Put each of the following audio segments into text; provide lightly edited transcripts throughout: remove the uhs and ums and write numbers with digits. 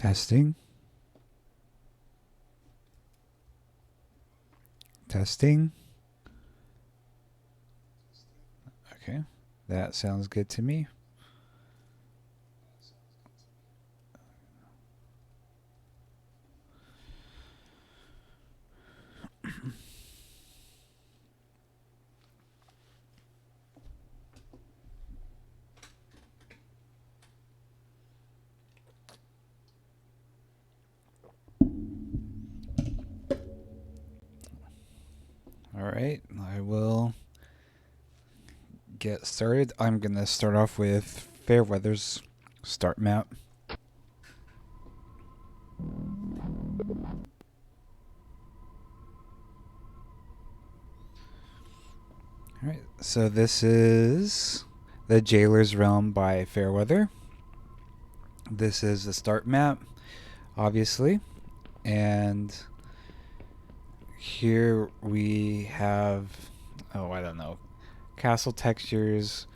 Testing. Testing. Okay, that sounds good to me. All right, I will get started. I'm going to start off with Fairweather's start map. All right, so this is the Jailer's Realm by Fairweather. This is the start map, obviously, and here we have, I don't know, castle textures,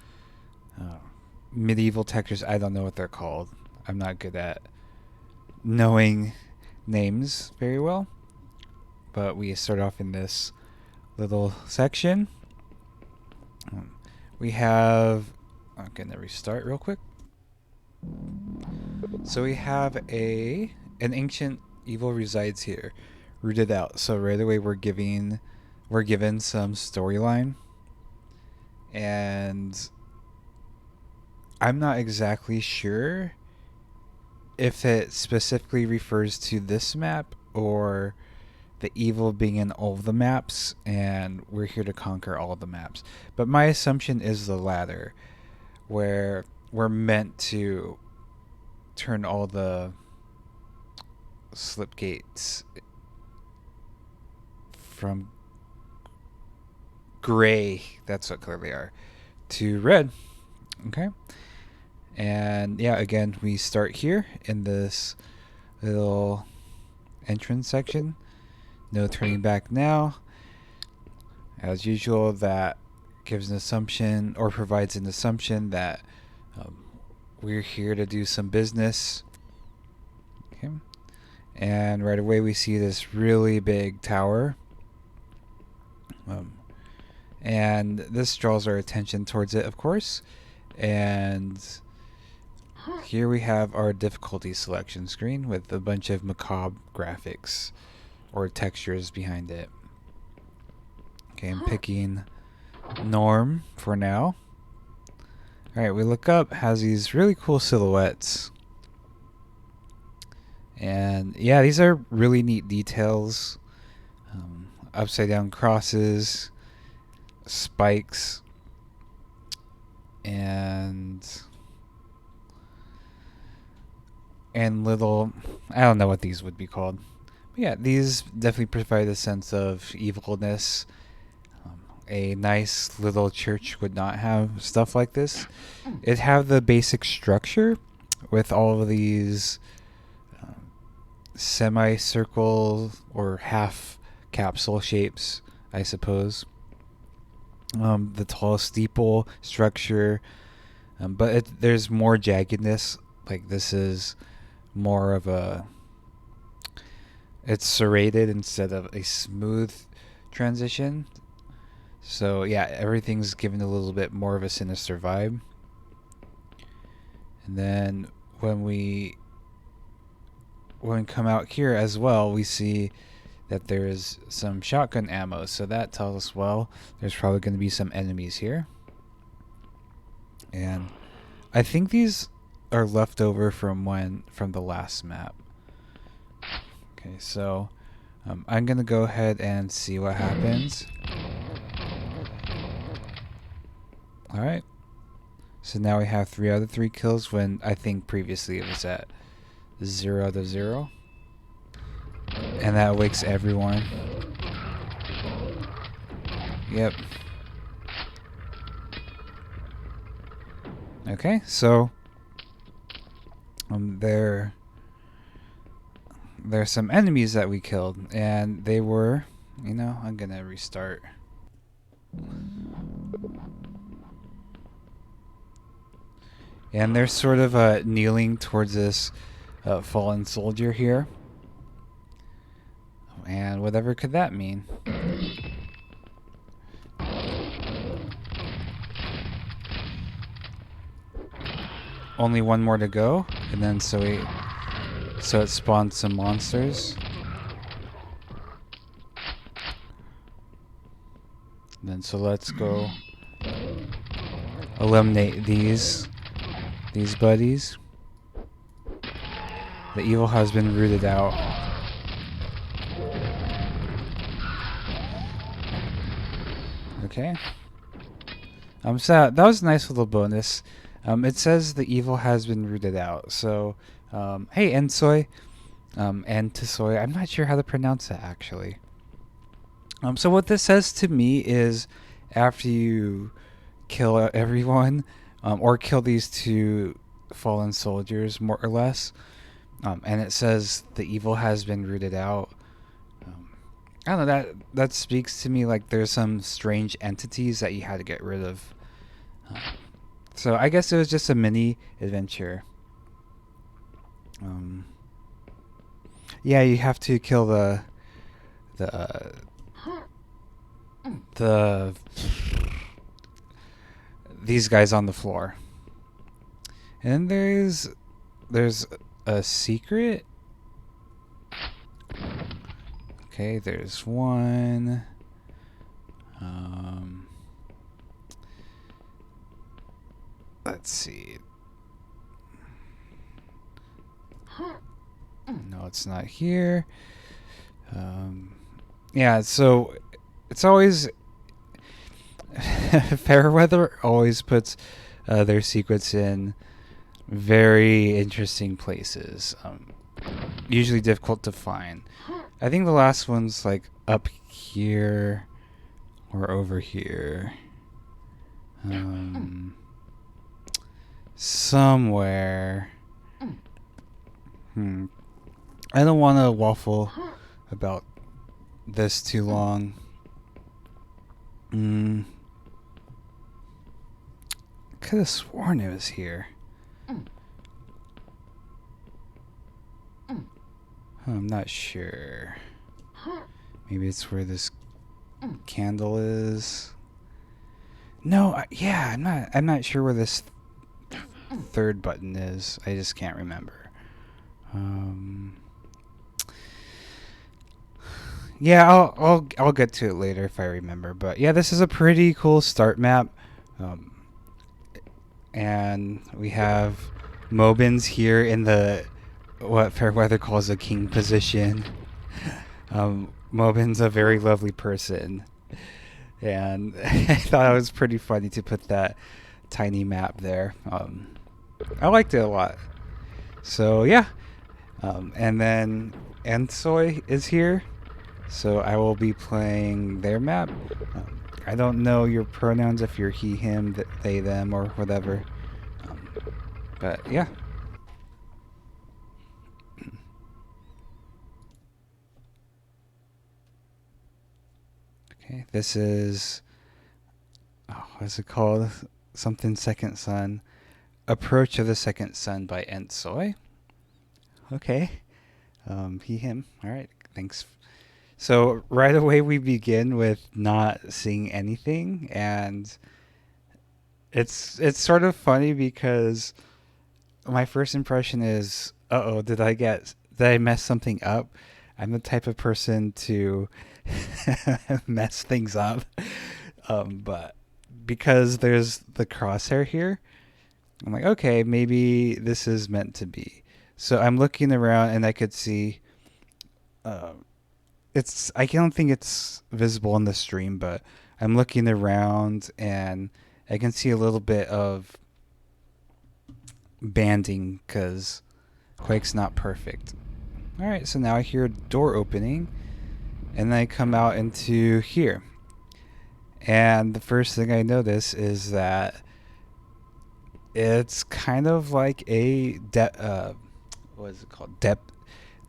medieval textures. I don't know what they're called. I'm not good at knowing names very well, but we start off in this little section. We have, I'm gonna restart real quick. So we have an ancient evil resides here, rooted out. So right away we're given some storyline, and I'm not exactly sure if it specifically refers to this map or the evil being in all of the maps, and we're here to conquer all of the maps. But my assumption is the latter, where we're meant to turn all the slip gates from gray, that's what color they are, to red. Okay. And yeah, again, we start here in this little entrance section. No turning back now. As usual, that gives an assumption or provides an assumption that we're here to do some business. Okay. And right away we see this really big tower. And this draws our attention towards it, of course. And here we have our difficulty selection screen with a bunch of macabre graphics or textures behind it. Okay, I'm picking Norm for now. Alright, we look up, has these really cool silhouettes. And yeah, these are really neat details. Upside down crosses, spikes, and little, I don't know what these would be called. But yeah, these definitely provide a sense of evilness. A nice little church would not have stuff like this. It'd have the basic structure with all of these semicircle or half capsule shapes, I suppose. The tall steeple structure, but there's more jaggedness. Like this is more of a, it's serrated instead of a smooth transition. So yeah, everything's given a little bit more of a sinister vibe. And then when we come out here as well, we see that there is some shotgun ammo. So that tells us, well, there's probably going to be some enemies here. And I think these are left over from the last map. Okay, so I'm going to go ahead and see what happens. Alright. So now we have 3 out of 3 kills when I think previously it was at 0 out of 0. And that wakes everyone. Yep. Okay, so there's some enemies that we killed, and they were, I'm gonna restart. And they're sort of kneeling towards this fallen soldier here. And whatever could that mean? Only one more to go, and then so it spawns some monsters. And then so let's go eliminate these buddies. The evil has been rooted out. Okay. So that was a nice little bonus. It says the evil has been rooted out. So, hey, Ensoy, Entosoy, I'm not sure how to pronounce that actually. So what this says to me is, after you kill everyone, or kill these two fallen soldiers, more or less, and it says the evil has been rooted out. I don't know, that speaks to me like there's some strange entities that you had to get rid of. So I guess it was just a mini adventure. Yeah, you have to kill these guys on the floor. And there's a secret. Okay, there's one. Let's see. No, it's not here. Yeah, so it's always Fairweather always puts their secrets in very interesting places. Usually difficult to find. I think the last one's like up here or over here. Somewhere. I don't want to waffle about this too long. Could have sworn it was here. I'm not sure. Maybe it's where this candle is. No, yeah, I'm not sure where this third button is. I just can't remember. Yeah, I'll get to it later if I remember. But yeah, this is a pretty cool start map. And we have Mobins here in the what Fairweather calls a king position. Mobin's a very lovely person, and I thought it was pretty funny to put that tiny map there. I liked it a lot. So yeah, and then Ensoy is here, so I will be playing their map. I don't know your pronouns, if you're he, him, they, them, or whatever. But yeah. Okay, this is, what's it called? Something Second Sun. Approach of the Second Sun by Ensoy. Okay. He, him. Alright, thanks. So right away we begin with not seeing anything, and it's sort of funny because my first impression is, did I mess something up? I'm the type of person to mess things up. But because there's the crosshair here, I'm like, okay, maybe this is meant to be. So I'm looking around and I could see, I don't think it's visible on the stream, but I'm looking around and I can see a little bit of banding because Quake's not perfect. Alright, so now I hear a door opening and then I come out into here. And the first thing I notice is that it's kind of like a what is it called?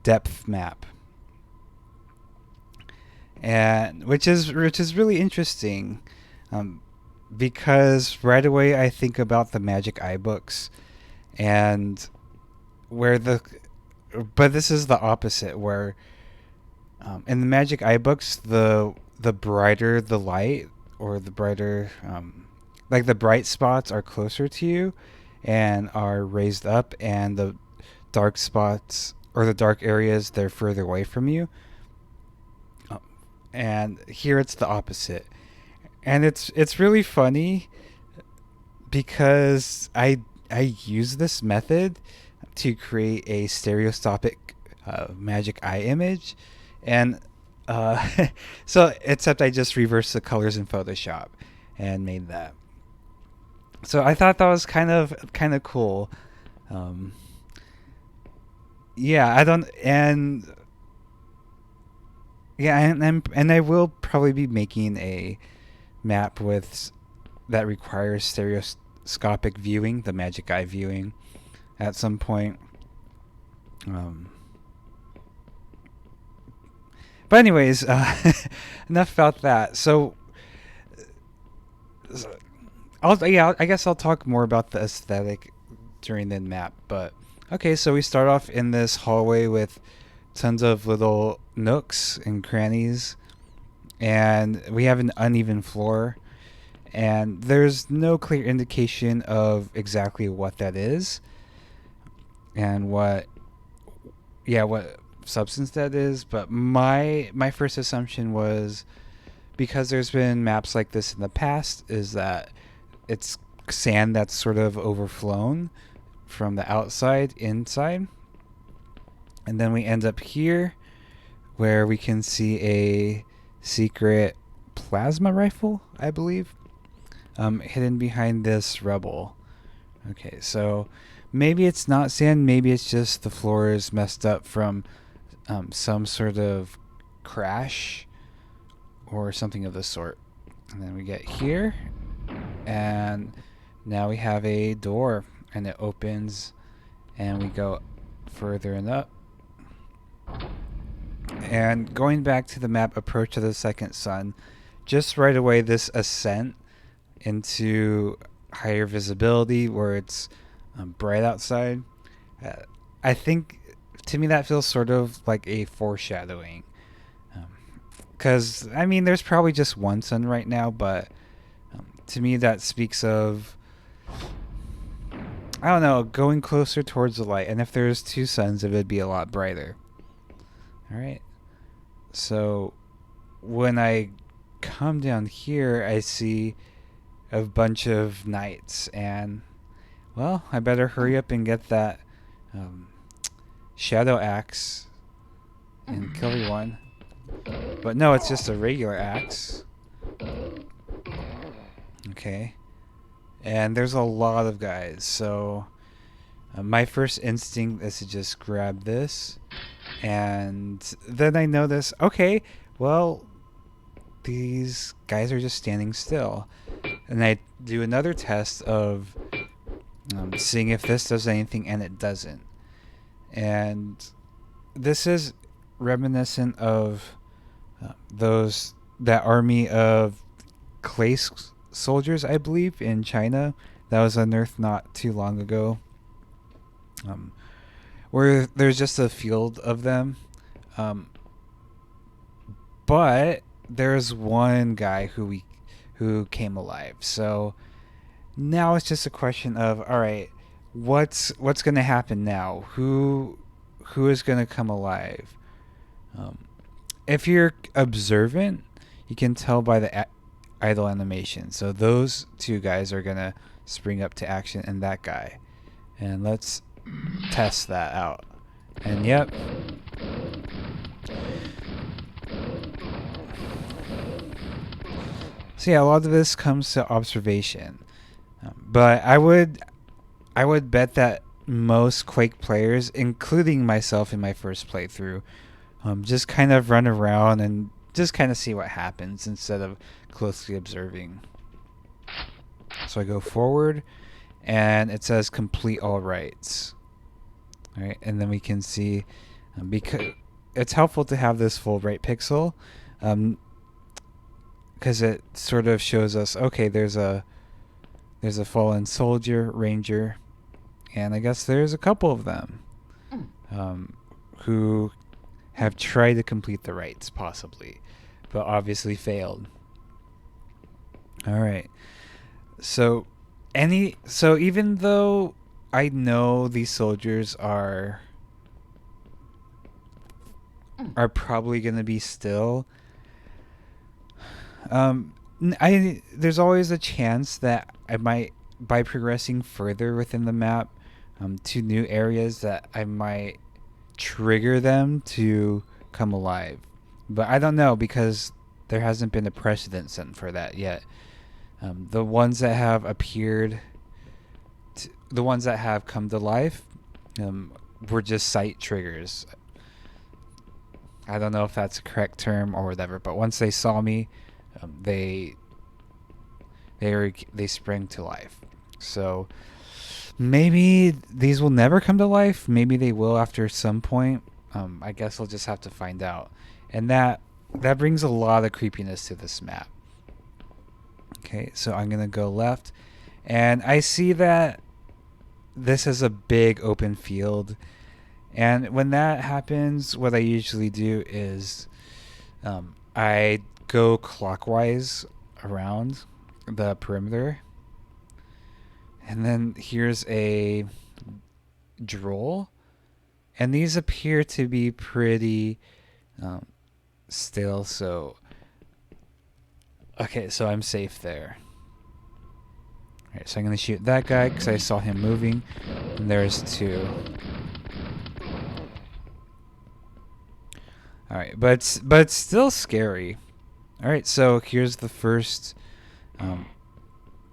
Depth map. And which is really interesting, because right away I think about the Magic Eye books, and where but this is the opposite, where in the Magic Eye books, the brighter the light, or the brighter, like the bright spots are closer to you and are raised up, and the dark spots or the dark areas, they're further away from you. And here it's the opposite, and it's really funny because I use this method to create a stereoscopic magic eye image, and so except I just reversed the colors in Photoshop and made that. So I thought that was kind of cool. Yeah, I don't and yeah, and I will probably be making a map with that requires stereoscopic viewing, the magic eye viewing, at some point. Um, but anyways, enough about that. So, I guess I'll talk more about the aesthetic during the map. But okay, so we start off in this hallway with tons of little nooks and crannies, and we have an uneven floor, and there's no clear indication of exactly what that is and what substance that is. But my first assumption was, because there's been maps like this in the past, is that it's sand that's sort of overflown from the outside inside. And then we end up here where we can see a secret plasma rifle, I believe, hidden behind this rubble. Okay, so maybe it's not sand, maybe it's just the floor is messed up from some sort of crash or something of the sort. And then we get here, and now we have a door, and it opens, and we go further and up. And going back to the map, Approach to the Second Sun, just right away this ascent into higher visibility where it's bright outside, I think to me that feels sort of like a foreshadowing, because I mean there's probably just one sun right now, but to me that speaks of, I don't know, going closer towards the light. And if there's two suns, it would be a lot brighter. All right, so when I come down here, I see a bunch of knights, and well, I better hurry up and get that shadow axe and kill everyone. But no, it's just a regular axe. Okay, and there's a lot of guys, so my first instinct is to just grab this, and then I notice, okay, well, these guys are just standing still. And I do another test of seeing if this does anything, and it doesn't. And this is reminiscent of that army of clay soldiers, I believe, in China that was unearthed not too long ago, where there's just a field of them. But there's one guy who came alive. So now it's just a question of, all right, what's going to happen now? Who is going to come alive? If you're observant, you can tell by the idle animation. So those two guys are going to spring up to action, and that guy. And let's test that out. And yep. So yeah, a lot of this comes to observation. But I would bet that most Quake players, including myself in my first playthrough, just kind of run around and just kind of see what happens instead of closely observing. So I go forward, and it says complete all rights. All right, and then we can see, because it's helpful to have this full right pixel, because it sort of shows us, okay, there's a fallen soldier, ranger, and I guess there's a couple of them. who have tried to complete the rites, possibly, but obviously failed. All right. So, even though I know these soldiers are probably going to be still, there's always a chance that I might, by progressing further within the map, to new areas, that I might trigger them to come alive. But I don't know, because there hasn't been a precedent set for that yet. The ones that have appeared, the ones that have come to life, were just sight triggers. I don't know if that's a correct term or whatever, but once they saw me, they sprang to life. So maybe these will never come to life. Maybe they will after some point. I guess we'll just have to find out. And that brings a lot of creepiness to this map. Okay, so I'm gonna go left, and I see that this is a big open field. And when that happens, what I usually do is I go clockwise around the perimeter. And then here's a droll. And these appear to be pretty still, so... Okay, so I'm safe there. Alright, so I'm going to shoot that guy because I saw him moving. And there's two. Alright, but it's still scary. Alright, so here's the first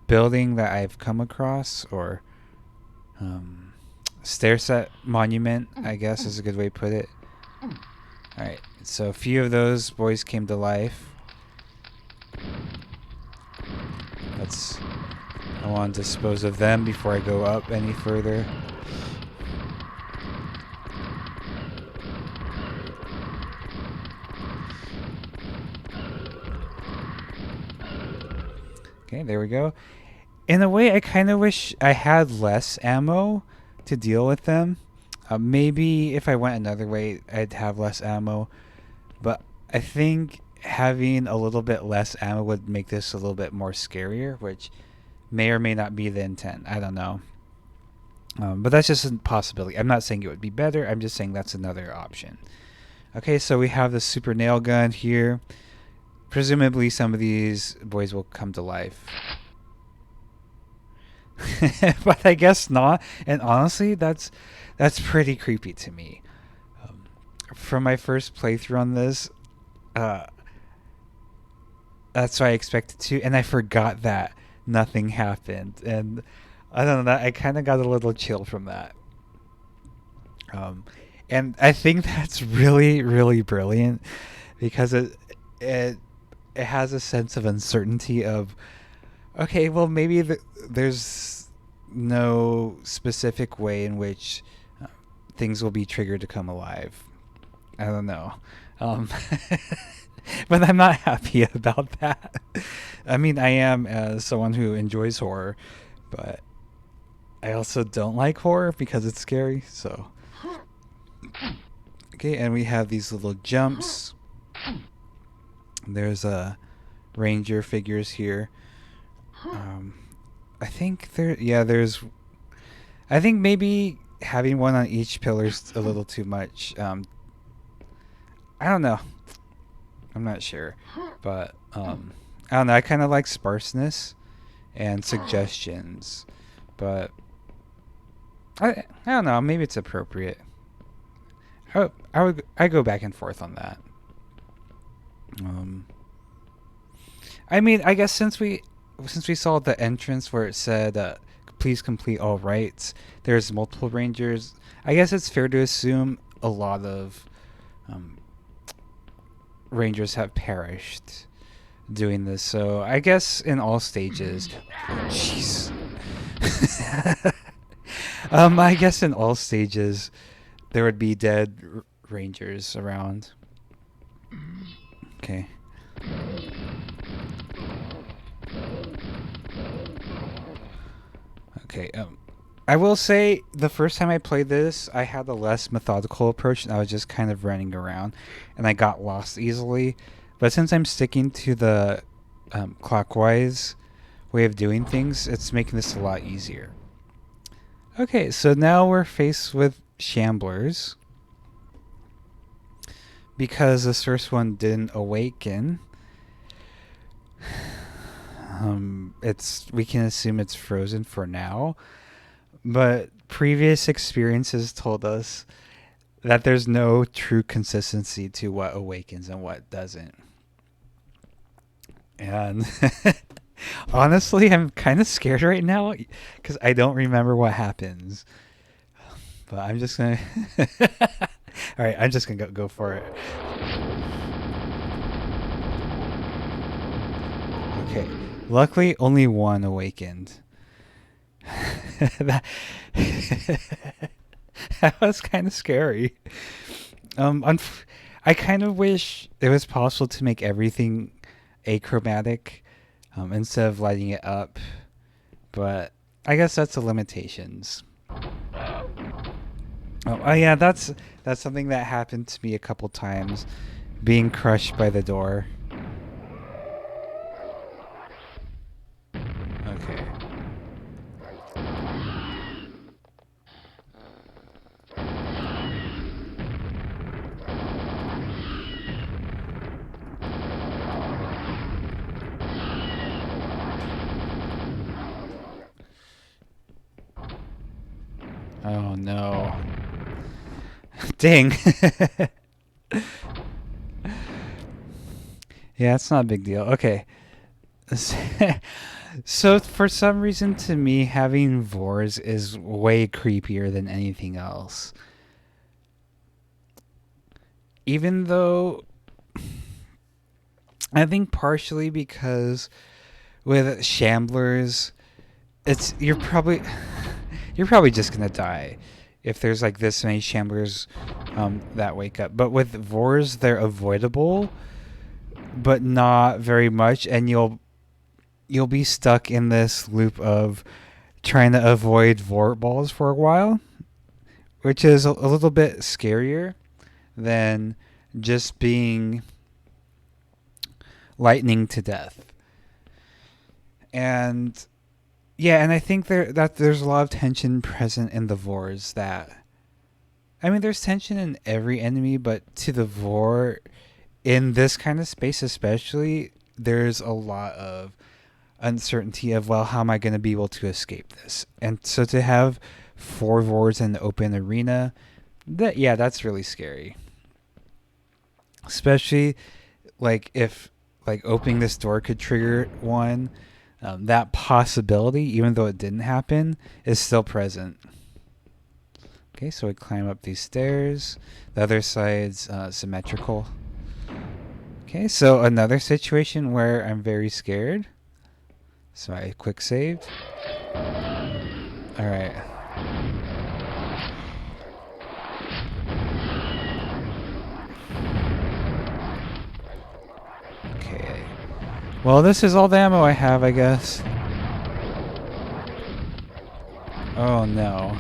building that I've come across, or stair set monument, I guess is a good way to put it. Alright, so a few of those boys came to life. I want to dispose of them before I go up any further. Okay, there we go. In a way, I kind of wish I had less ammo to deal with them. Maybe if I went another way, I'd have less ammo. But I think having a little bit less ammo would make this a little bit more scarier, which may or may not be the intent. I don't know. But that's just a possibility. I'm not saying it would be better. I'm just saying that's another option. Okay, so we have the super nail gun here. Presumably some of these boys will come to life. But I guess not. And honestly, that's pretty creepy to me. From my first playthrough on this, that's what I expected to, and I forgot that nothing happened. And I don't know, I kind of got a little chill from that. And I think that's really, really brilliant, because it has a sense of uncertainty of, okay, well, maybe there's no specific way in which things will be triggered to come alive. I don't know. But I'm not happy about that. I mean, I am, as someone who enjoys horror, but I also don't like horror because it's scary, so... Okay, and we have these little jumps. There's ranger figures here. I think there's... I think maybe having one on each pillar's a little too much. I don't know. I'm not sure. But, I don't know. I kind of like sparseness and suggestions. But, I don't know. Maybe it's appropriate. I go back and forth on that. I mean, I guess since we saw the entrance where it said, please complete all rites, there's multiple rangers. I guess it's fair to assume a lot of rangers have perished doing this. So I guess in all stages, jeez. I guess in all stages there would be dead rangers around. Okay. Okay. I will say the first time I played this, I had a less methodical approach, and I was just kind of running around, and I got lost easily. But since I'm sticking to the clockwise way of doing things, it's making this a lot easier. Okay, so now we're faced with shamblers. Because this first one didn't awaken, we can assume it's frozen for now. But previous experiences told us that there's no true consistency to what awakens and what doesn't. And honestly, I'm kind of scared right now because I don't remember what happens. But I'm just gonna. All right, I'm just gonna go for it. Okay, luckily only one awakened. that, that was kind of scary. I kind of wish it was possible to make everything achromatic instead of lighting it up, but I guess that's the limitations. Oh yeah, that's something that happened to me a couple times, being crushed by the door. Okay. Oh no. Dang. Yeah, it's not a big deal. Okay. So for some reason to me having Vors is way creepier than anything else. Even though I think partially because with Shamblers you're probably just gonna die if there's like this many Shamblers that wake up. But with Vors they're avoidable, but not very much, and you'll be stuck in this loop of trying to avoid Vort balls for a while, which is a little bit scarier than just being lightning to death. And yeah, and I think there's a lot of tension present in the Vors there's tension in every enemy, but to the Vor in this kind of space especially, there's a lot of uncertainty of, well, how am I going to be able to escape this? And so to have 4 Vors in the open arena, that's really scary. Especially like if like opening this door could trigger one, that possibility, even though it didn't happen, is still present. Okay, so we climb up these stairs. The other side's symmetrical. Okay, so another situation where I'm very scared. So I quick saved. Alright. Okay. Well, this is all the ammo I have, I guess. Oh no.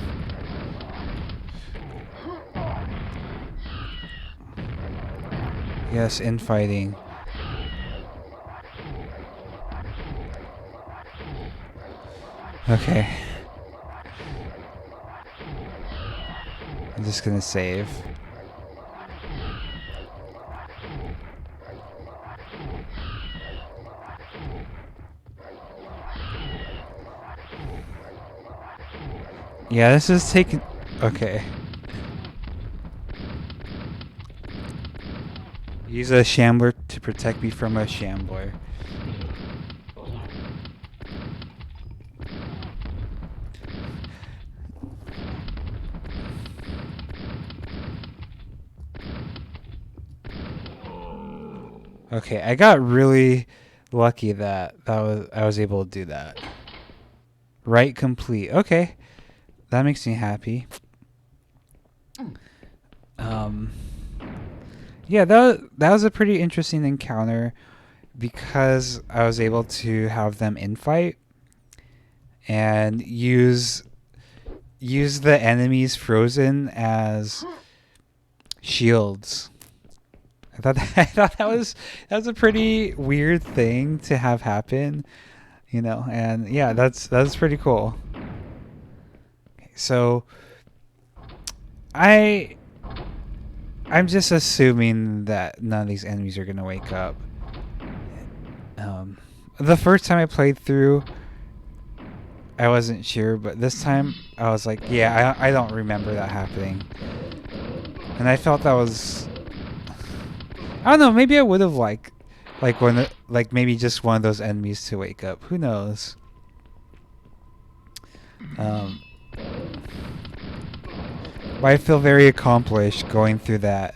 Yes, infighting. Okay. I'm just gonna save. Yeah, this is taking... Okay. Use a Shambler to protect me from a Shambler. Okay, I got really lucky that I was able to do that. Right complete. Okay. That makes me happy. Yeah, that was a pretty interesting encounter because I was able to have them infight and use use the enemies frozen as shields. I thought that was a pretty weird thing to have happen, you know. And yeah, that's pretty cool. Okay, so I'm just assuming that none of these enemies are gonna wake up. The first time I played through, I wasn't sure, but this time I was like, yeah, I don't remember that happening. And I felt that was, I don't know, maybe I would have like maybe just one of those enemies to wake up. Who knows? But I feel very accomplished going through that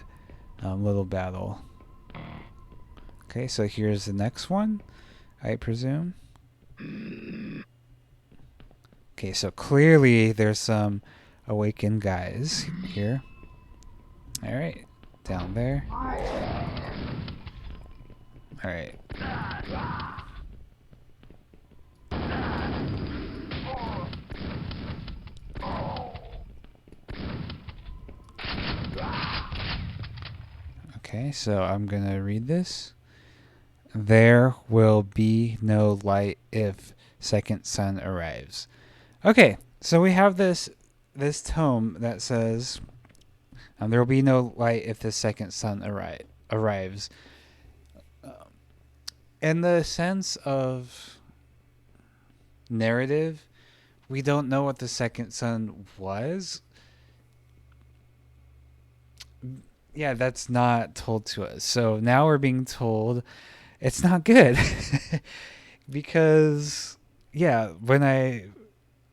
little battle. Okay, so here's the next one, I presume. Okay, so clearly there's some awakened guys here. Alright, down there. Alright. Okay, so I'm gonna read this. There will be no light if second sun arrives. Okay, so we have this tome that says there will be no light if the second sun arrives. In the sense of narrative, we don't know what the second sun was. Yeah, that's not told to us. So now we're being told it's not good. Because, yeah,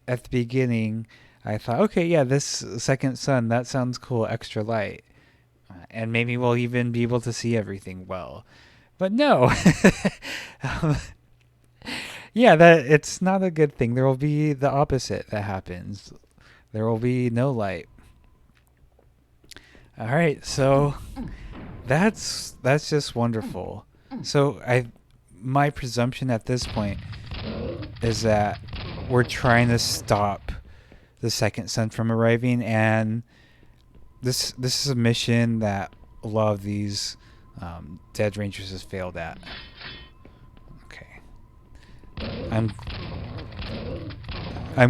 at the beginning, I thought, okay, yeah, this second sun, that sounds cool, extra light. And maybe we'll even be able to see everything well. But no. Yeah, that it's not a good thing. There will be the opposite that happens. There will be no light. All right, so that's just wonderful. So my presumption at this point is that we're trying to stop the second sun from arriving, and this is a mission that a lot of these Dead Rangers has failed at. Okay, I'm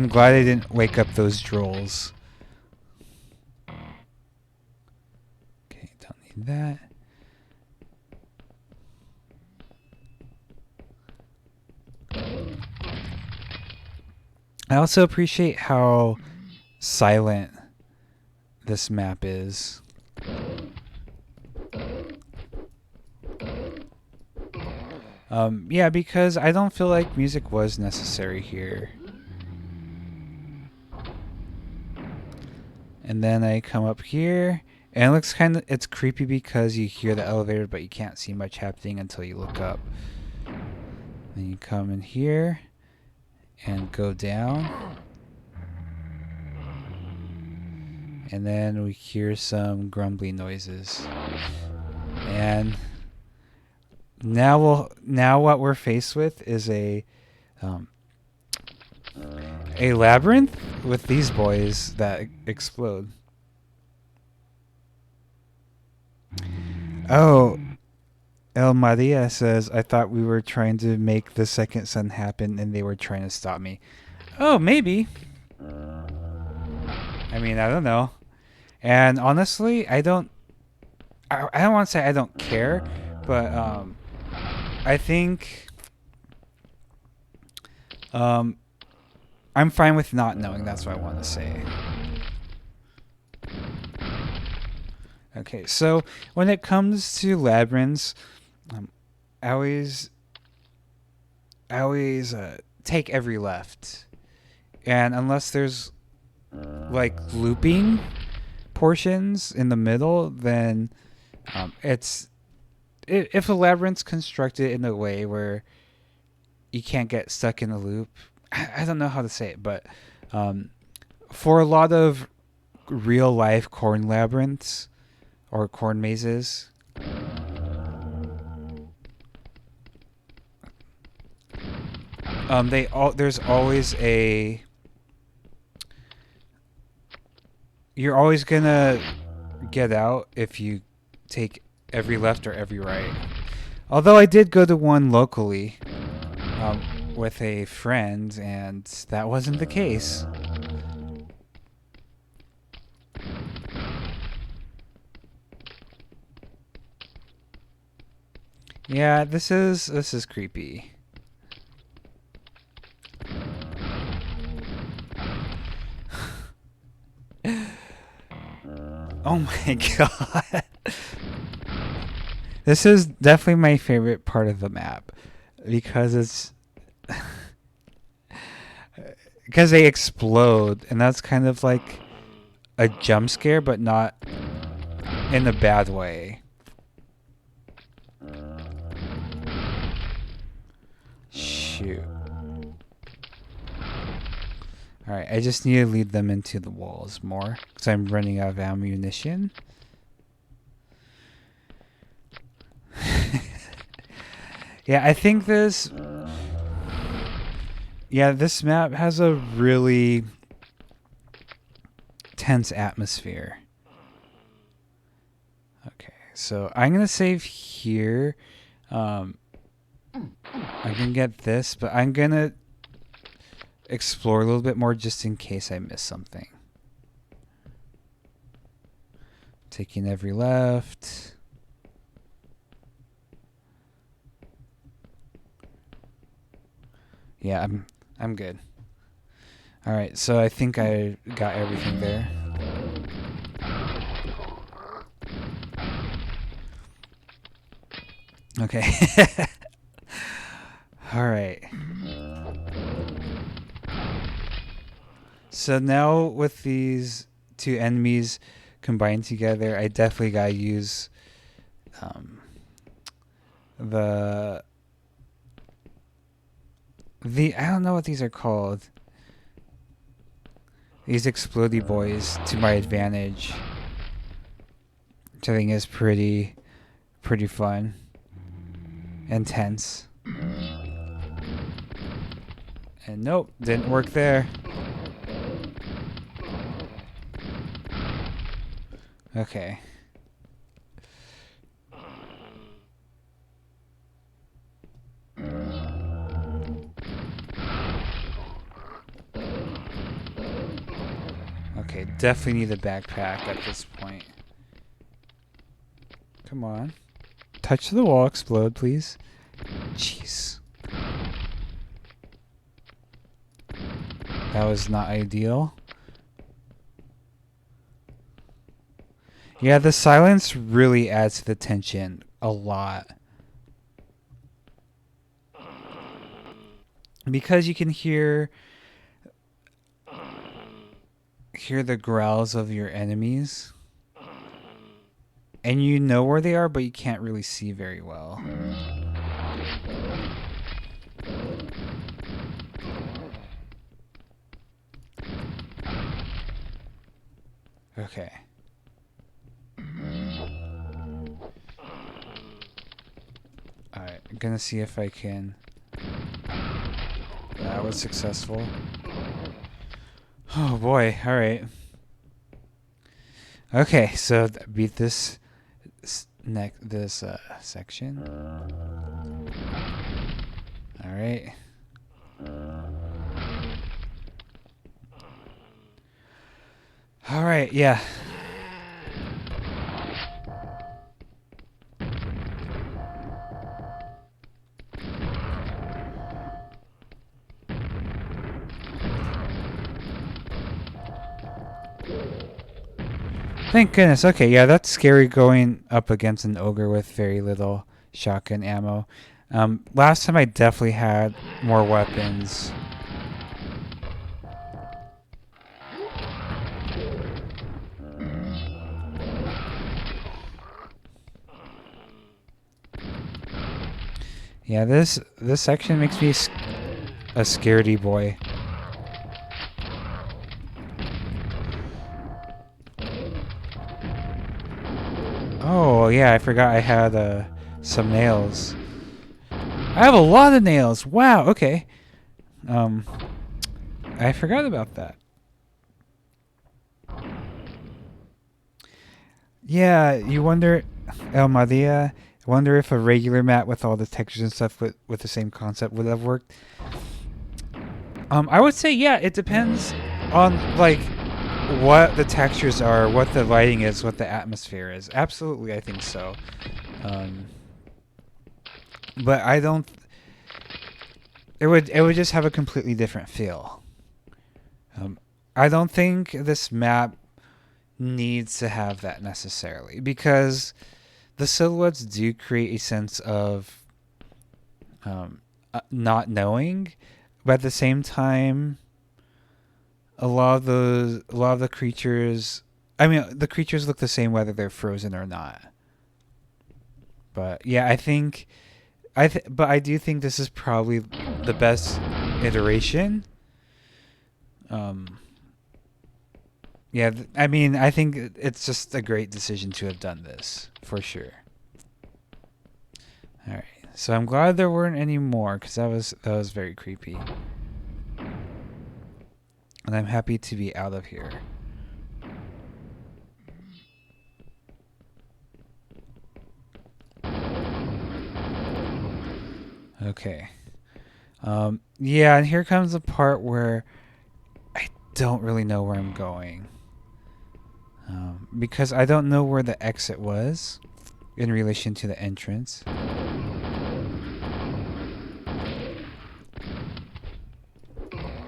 glad I didn't wake up those drolls. Okay, don't need that. I also appreciate how silent this map is. Yeah, because I don't feel like music was necessary here. And then I come up here, and it looks it's creepy because you hear the elevator, but you can't see much happening until you look up. Then you come in here and go down. And then we hear some grumbling noises. And now what we're faced with is a labyrinth with these boys that explode. Oh, El Maria says, I thought we were trying to make the second sun happen and they were trying to stop me. Oh, maybe. I mean, I don't know. And honestly, I don't want to say I don't care, but I think I'm fine with not knowing. That's what I want to say. Okay, so when it comes to labyrinths, I always take every left, and unless there's like looping portions in the middle, then if a labyrinth's constructed in a way where you can't get stuck in a loop, I don't know how to say it, but for a lot of real life corn labyrinths or corn mazes, there's always a you're always gonna get out if you take every left or every right. Although I did go to one locally with a friend, and that wasn't the case. Yeah, this is creepy. Oh my god. This is definitely my favorite part of the map because it's because they explode, and that's kind of like a jump scare, but not in a bad way. Shoot. Alright, I just need to lead them into the walls more because I'm running out of ammunition. Yeah, I think this... Yeah, this map has a really tense atmosphere. Okay, so I'm going to save here. I can get this, but I'm going to explore a little bit more just in case I miss something. Taking every left. Yeah, I'm good. All right, so I think I got everything there. Okay. All right. So now with these two enemies combined together, I definitely gotta use the I don't know what these are called. These explodey boys to my advantage, which I think is pretty fun, intense. And nope, didn't work there. Okay. Okay, definitely need a backpack at this point. Come on. Touch the wall, explode, please. Jeez. That was not ideal. Yeah, the silence really adds to the tension a lot. Because you can hear the growls of your enemies. And you know where they are, but you can't really see very well. Okay. Alright, I'm gonna see if I can... That was successful. Oh boy, alright. Okay, so beat this section. Alright. Alright, yeah. Thank goodness. Okay, yeah, that's scary going up against an ogre with very little shotgun ammo. Last time I definitely had more weapons. Yeah, this section makes me a scaredy boy. Oh, yeah, I forgot I had some nails. I have a lot of nails. Wow, okay. I forgot about that. Yeah, you wonder, El Maria, wonder if a regular map with all the textures and stuff with the same concept would have worked. I would say yeah. It depends on like what the textures are, what the lighting is, what the atmosphere is. Absolutely, I think so. Um, but I don't. It would just have a completely different feel. Um, I don't think this map needs to have that necessarily because the silhouettes do create a sense of not knowing, but at the same time, a lot of the creatures. I mean, the creatures look the same whether they're frozen or not. But yeah, I think but I do think this is probably the best iteration. Um, yeah, I mean, I think it's just a great decision to have done this for sure. All right, so I'm glad there weren't any more because that was very creepy, and I'm happy to be out of here. Okay. Yeah, and here comes the part where I don't really know where I'm going. Because I don't know where the exit was in relation to the entrance.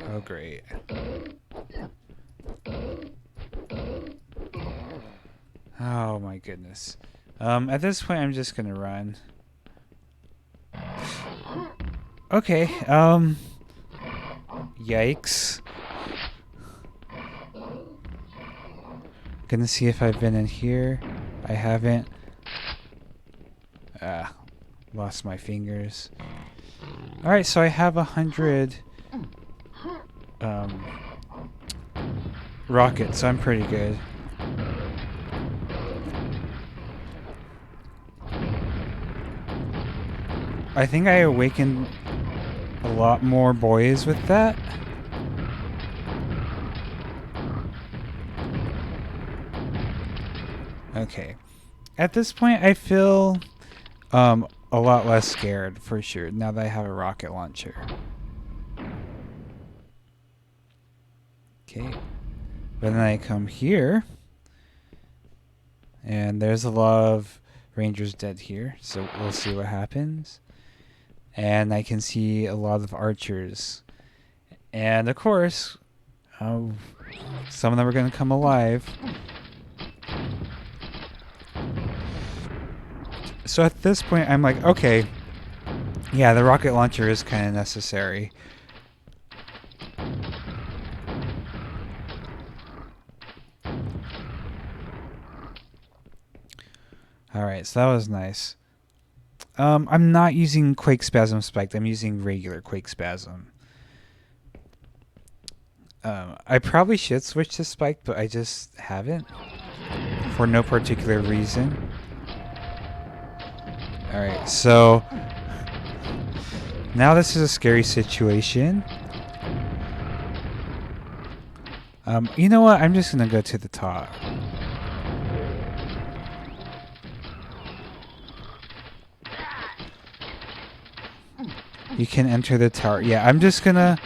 Oh, great. Oh, my goodness. At this point, I'm just gonna run. Okay, yikes. Gonna see if I've been in here. I haven't. Lost my fingers. Alright, so I have 100 rockets, so I'm pretty good. I think I awakened a lot more boys with that. Okay. At this point, I feel a lot less scared for sure now that I have a rocket launcher. Okay. But then I come here, and there's a lot of rangers dead here, so we'll see what happens. And I can see a lot of archers. And of course, some of them are going to come alive. So at this point, I'm like, okay, yeah, the rocket launcher is kind of necessary. Alright, so that was nice. I'm not using Quake Spasm Spiked. I'm using regular Quake Spasm. I probably should switch to Spiked, but I just haven't. For no particular reason. Alright, so now this is a scary situation. You know what? I'm just gonna go to the top. You can enter the tower. Yeah, I'm just gonna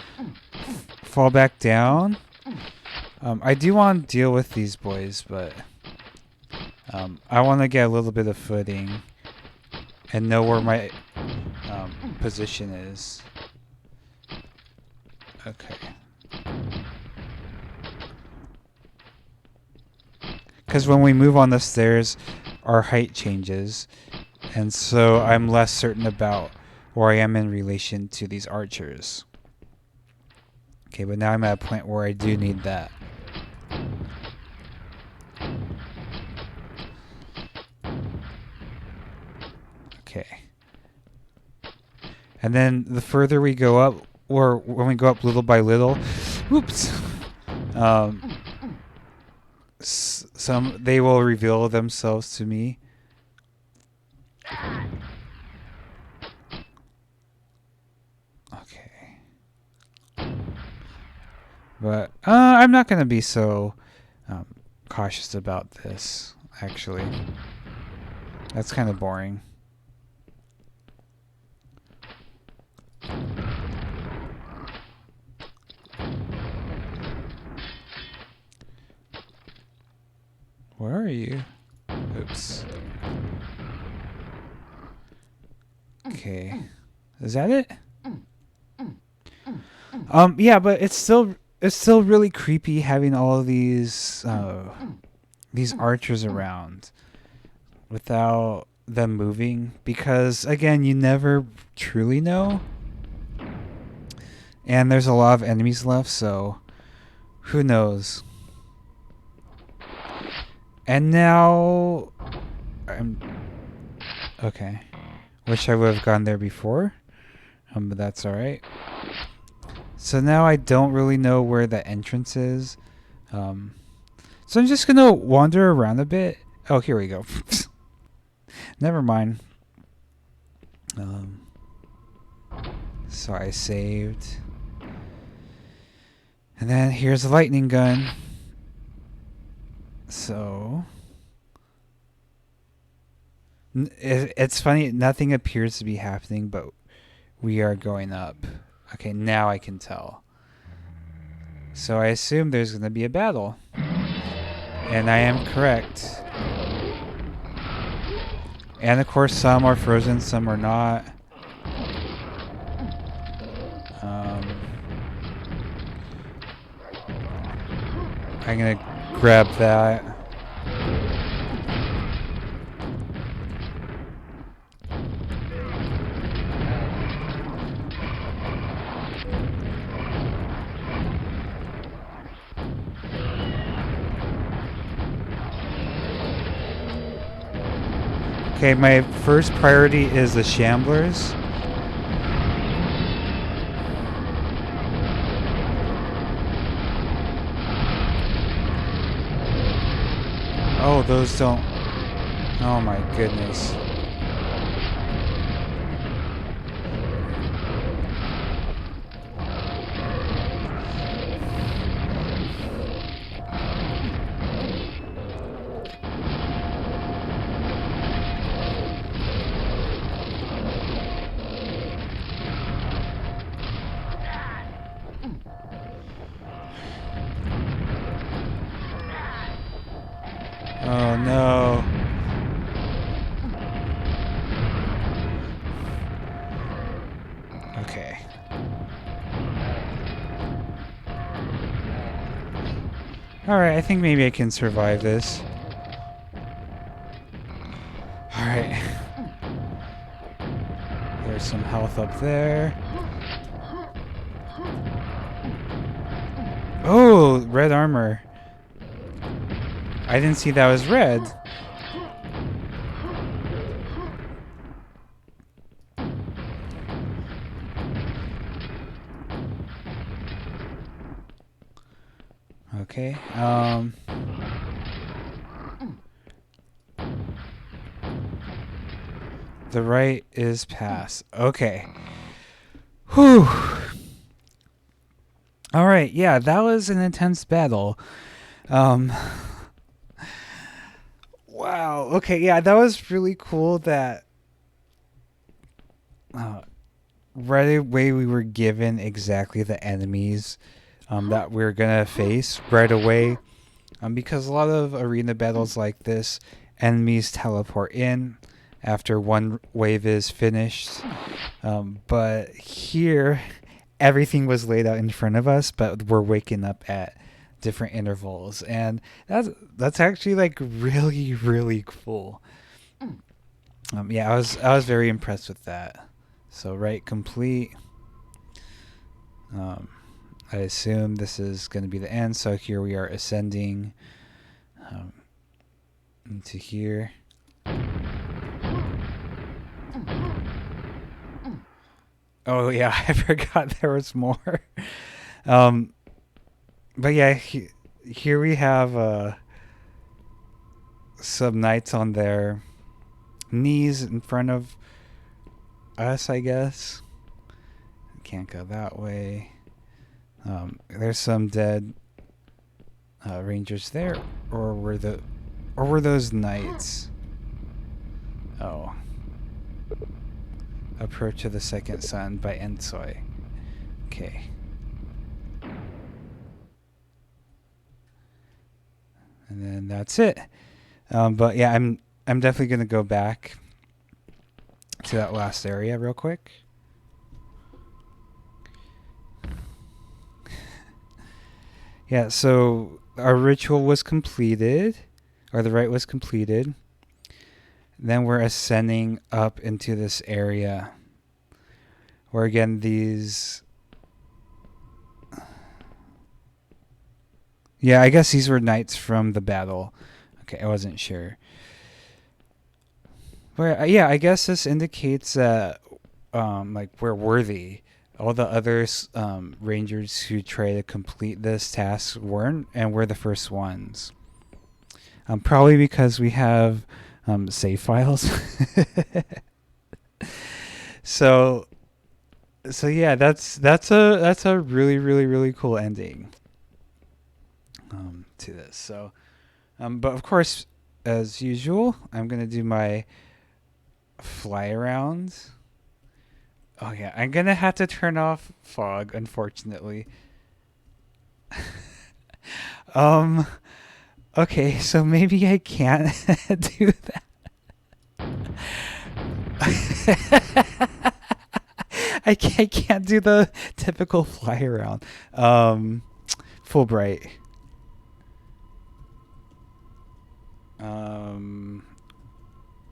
fall back down. I do want to deal with these boys, but I want to get a little bit of footing and know where my position is. Okay. Because when we move on the stairs, our height changes, and so I'm less certain about where I am in relation to these archers. Okay, but now I'm at a point where I do need that. Okay. And then the further we go up, or when we go up little by little, oops, they will reveal themselves to me. Okay. But I'm not gonna be so cautious about this. actually. That's kind of boring. Where are you? Oops. Okay. Is that it? Yeah, but it's still really creepy having all of these archers around without them moving, because again, you never truly know. And there's a lot of enemies left, so who knows? And now okay. Wish I would have gone there before. But that's alright. So now I don't really know where the entrance is. So I'm just gonna wander around a bit. Oh, here we go. Never mind. So I saved. And then here's a lightning gun. So it's funny, nothing appears to be happening, but we are going up. Okay, now I can tell. So I assume there's going to be a battle. And I am correct. And of course, some are frozen, some are not. I'm going to grab that. Okay, my first priority is the shamblers. Oh, those don't... Oh my goodness. Oh no. Okay. Alright, I think maybe I can survive this. Alright. There's some health up there. Oh, red armor. I didn't see that was red. Okay. The right is pass. Okay. Whew. All right. Yeah, that was an intense battle. Wow. Okay. Yeah, that was really cool. That right away we were given exactly the enemies that we're gonna face right away. Because a lot of arena battles like this, enemies teleport in after one wave is finished. But here, everything was laid out in front of us, but we're waking up at different intervals, and that's actually like really, really cool. Yeah, I was very impressed with that. So right, complete. I assume this is going to be the end. So here we are ascending into here. Oh yeah, I forgot there was more. But yeah, here we have some knights on their knees in front of us, I guess. Can't go that way. There's some dead rangers there, or were Or were those knights? Oh. Approach of the Second Sun by Ensoi. Okay. And then that's it. But yeah, I'm definitely gonna go back to that last area real quick. Yeah, so our ritual was completed, or the rite was completed. Then we're ascending up into this area where, again, these... Yeah, I guess these were knights from the battle. Okay, I wasn't sure. But yeah, I guess this indicates that like we're worthy. All the other rangers who try to complete this task weren't, and we're the first ones. Probably because we have save files. So yeah, that's a really cool ending to this. So, but of course, as usual, I'm gonna do my fly around. Oh yeah, I'm gonna have to turn off fog, unfortunately. Okay, so maybe I can't do that. I can't do the typical fly around. Full bright.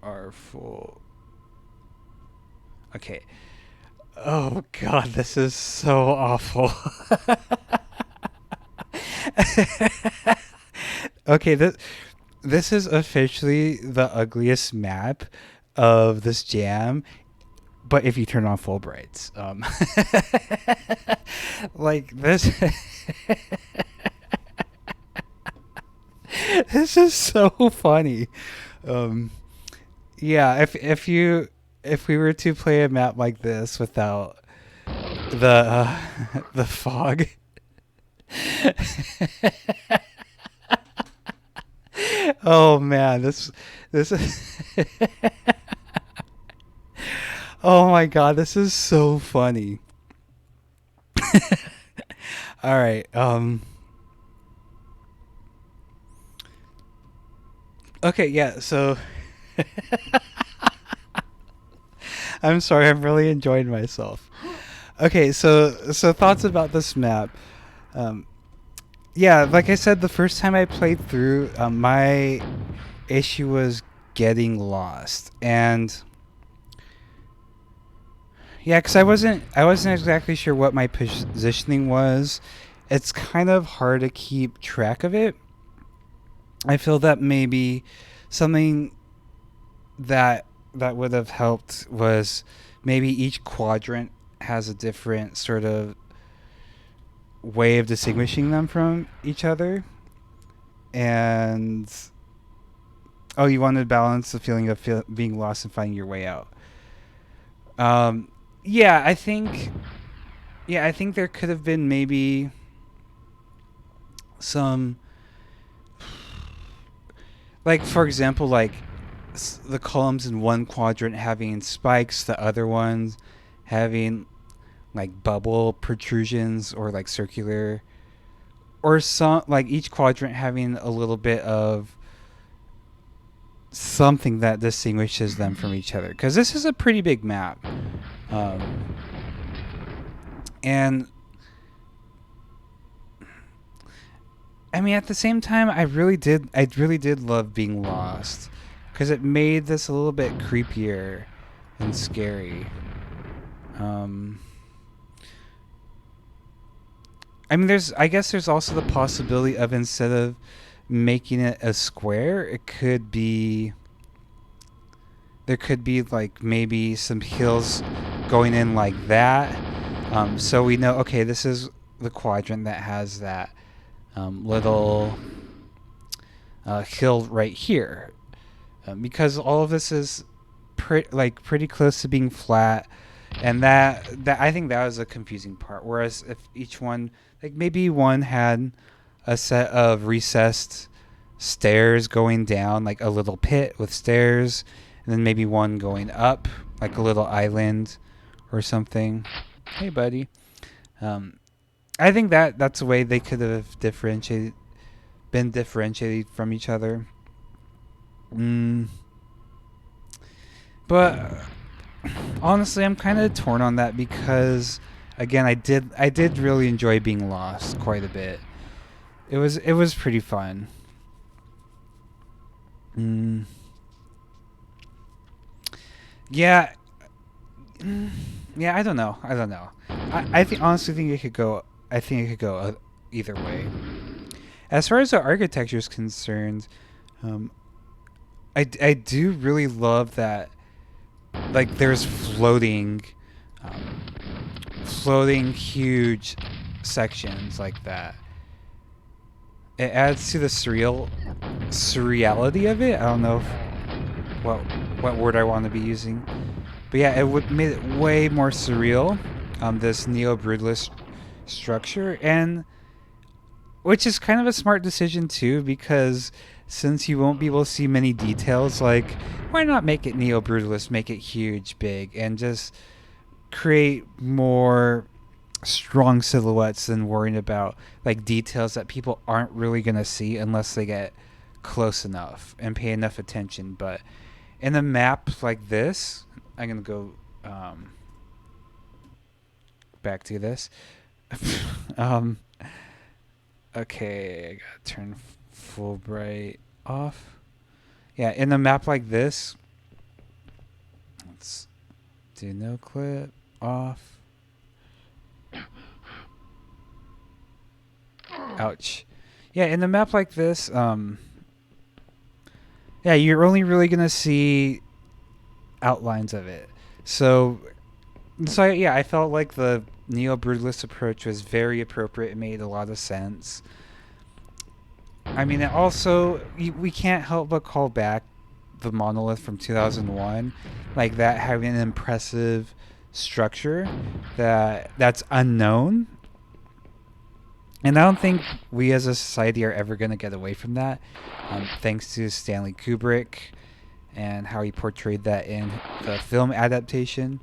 Are full. Okay. Oh god, this is so awful. Okay, this is officially the ugliest map of this jam, but if you turn on full brights, like this. This is so funny. Yeah, if we were to play a map like this without the fog. Oh man, this is oh my god, this is so funny. All right, okay, yeah, so I'm sorry, I'm really enjoying myself. Okay, so thoughts about this map. Yeah, like I said, the first time I played through, my issue was getting lost, and yeah, because I wasn't exactly sure what my positioning was. It's kind of hard to keep track of it. I feel that maybe something that would have helped was maybe each quadrant has a different sort of way of distinguishing them from each other. And you want to balance the feeling of being lost and finding your way out. Yeah, I think there could have been maybe some, like, for example, like the columns in one quadrant having spikes, the other ones having like bubble protrusions or like circular, or some, like each quadrant having a little bit of something that distinguishes them from each other, because this is a pretty big map. And I mean, at the same time, I really did love being lost, because it made this a little bit creepier and scary. I mean, I guess there's also the possibility of, instead of making it a square, there could be like maybe some hills going in like that. So we know, okay, this is the quadrant that has that little hill right here, because all of this is pretty close to being flat, and that I think that was a confusing part. Whereas if each one, like maybe one had a set of recessed stairs going down, like a little pit with stairs, and then maybe one going up, like a little island or something. Hey, buddy. I think that's a way they could have been differentiated from each other. But honestly, I'm kind of torn on that because, again, I did really enjoy being lost quite a bit. It was pretty fun. Yeah. Yeah, I don't know. I think honestly think it could go. I think it could go either way. As far as the architecture is concerned, I do really love that. Like there's floating huge sections like that. It adds to the surreality of it. I don't know what word I want to be using, but yeah, it would made it way more surreal. This neo-brutalist structure, and which is kind of a smart decision too, because since you won't be able to see many details, like why not make it neo-brutalist, make it huge, big, and just create more strong silhouettes than worrying about like details that people aren't really gonna see unless they get close enough and pay enough attention. But in a map like this, I'm gonna go back to this. Okay, I gotta turn full bright off. Yeah, in a map like this, let's do no clip off. Ouch. Yeah, in a map like this, yeah, you're only really gonna see outlines of it. So yeah, I felt like the neo-brutalist approach was very appropriate. It made a lot of sense. I mean, it also we can't help but call back the monolith from 2001, like that having an impressive structure that's unknown. And I don't think we as a society are ever going to get away from that, thanks to Stanley Kubrick and how he portrayed that in the film adaptation.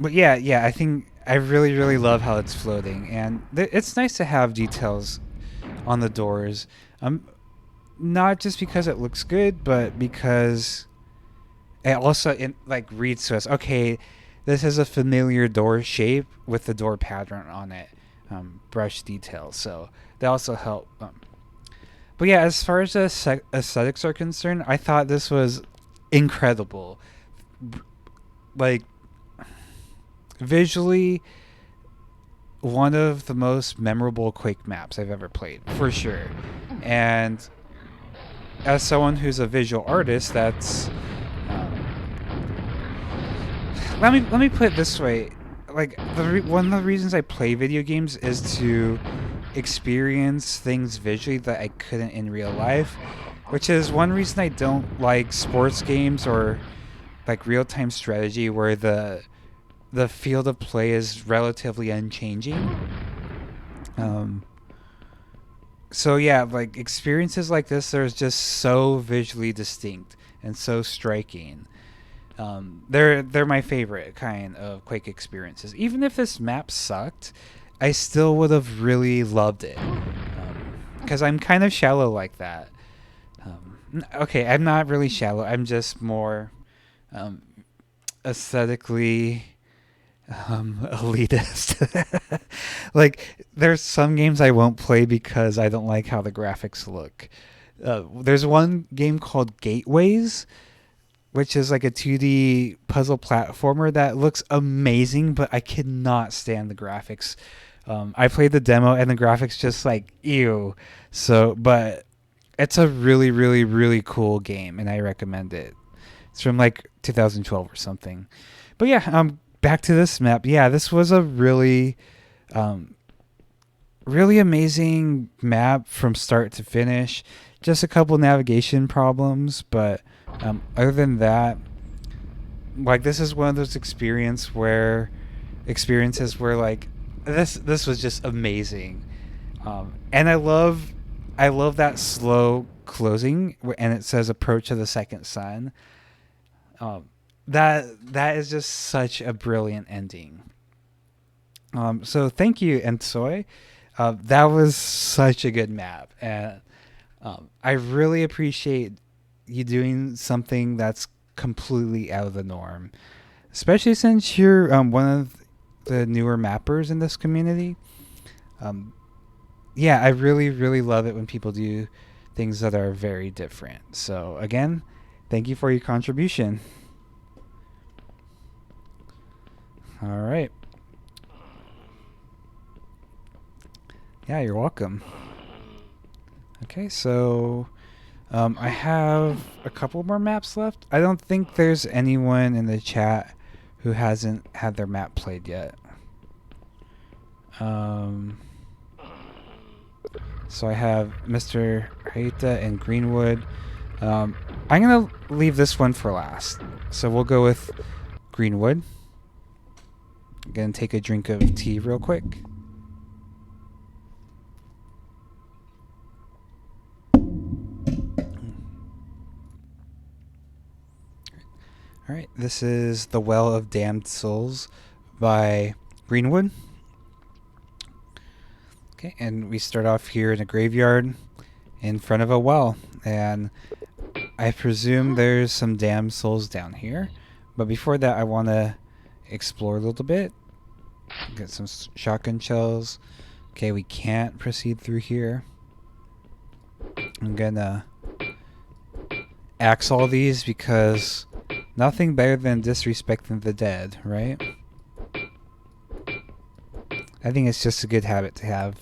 But yeah, I think I really, really love how it's floating, and it's nice to have details on the doors. Not just because it looks good, but because it also reads to us. Okay, this is a familiar door shape with the door pattern on it, brush details. So they also help. But yeah, as far as the aesthetics are concerned, I thought this was incredible. Like visually, one of the most memorable Quake maps I've ever played, for sure. And as someone who's a visual artist, that's let me put it this way: like one of the reasons I play video games is to experience things visually that I couldn't in real life, which is one reason I don't like sports games or like real-time strategy where the field of play is relatively unchanging. So yeah, like experiences like this are just so visually distinct and so striking. They're my favorite kind of Quake experiences. Even if this map sucked, I still would have really loved it, because I'm kind of shallow like that. Okay, I'm not really shallow. I'm just more aesthetically elitist. Like there's some games I won't play because I don't like how the graphics look. There's one game called Gateways, which is like a 2D puzzle platformer that looks amazing, but I cannot stand the graphics. I played the demo and the graphics just like ew. So, but it's a really, really, really cool game, and I recommend it. It's from like 2012 or something. But yeah, back to this map. Yeah, this was a really, really amazing map from start to finish. Just a couple navigation problems, but other than that, like this is one of those experiences where like this was just amazing. And I love I love that slow closing, and it says "Approach of the Second Sun." That is just such a brilliant ending. So thank you, Ensoy. That was such a good map, and I really appreciate you doing something that's completely out of the norm, especially since you're one of the newer mappers in this community. Yeah, I really, really love it when people do things that are very different. So again, thank you for your contribution. All right. Yeah, you're welcome. Okay, so I have a couple more maps left. I don't think there's anyone in the chat who hasn't had their map played yet. So I have Mr. Heita and Greenwood. I'm going to leave this one for last. So we'll go with Greenwood. I'm going to take a drink of tea real quick. All right, this is The Well of Damned Souls by Greenwood. Okay, and we start off here in a graveyard in front of a well, and I presume there's some damned souls down here. But before that, I want to explore a little bit. Get some shotgun shells. Okay, we can't proceed through here. I'm gonna axe all these because nothing better than disrespecting the dead, right? I think it's just a good habit to have.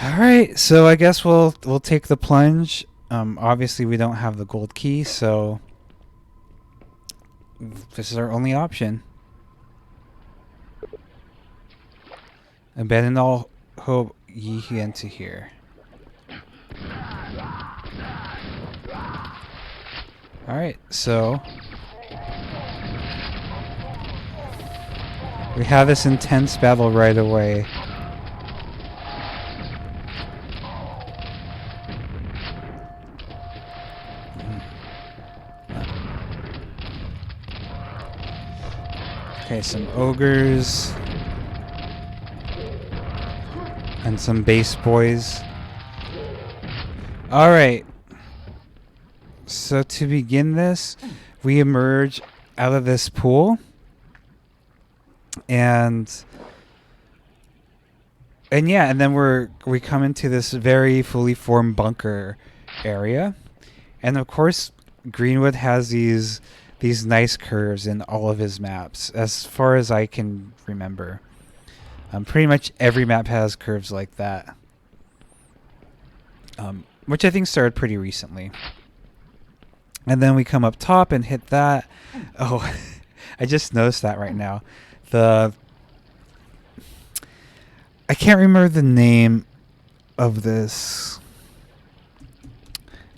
All right, so I guess we'll take the plunge. Obviously, we don't have the gold key, so this is our only option. Abandon all hope, ye who enter here. All right, so we have this intense battle right away. Okay, some ogres and some base boys. All right. So to begin this, we emerge out of this pool, and then we come into this very fully formed bunker area, and of course, Greenwood has these nice curves in all of his maps, as far as I can remember. Pretty much every map has curves like that, which I think started pretty recently. And then we come up top and hit that. Oh, I just noticed that right now. I can't remember the name of this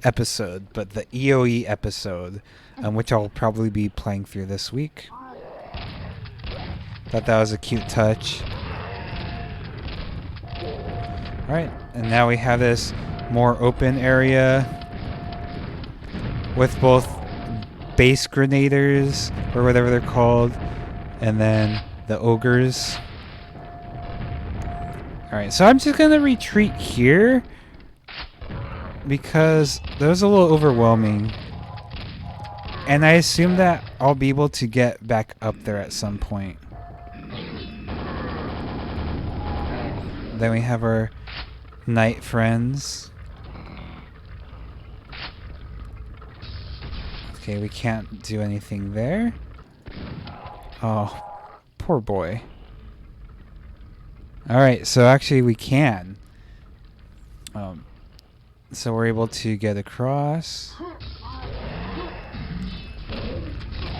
episode, but the EOE episode, which I'll probably be playing through this week. Thought that was a cute touch. Alright, and now we have this more open area with both base grenaders, or whatever they're called, and then the ogres. Alright, so I'm just gonna retreat here because that was a little overwhelming. And I assume that I'll be able to get back up there at some point. Then we have our knight friends. Okay, we can't do anything there. Oh, poor boy. Alright, so actually we can. So we're able to get across.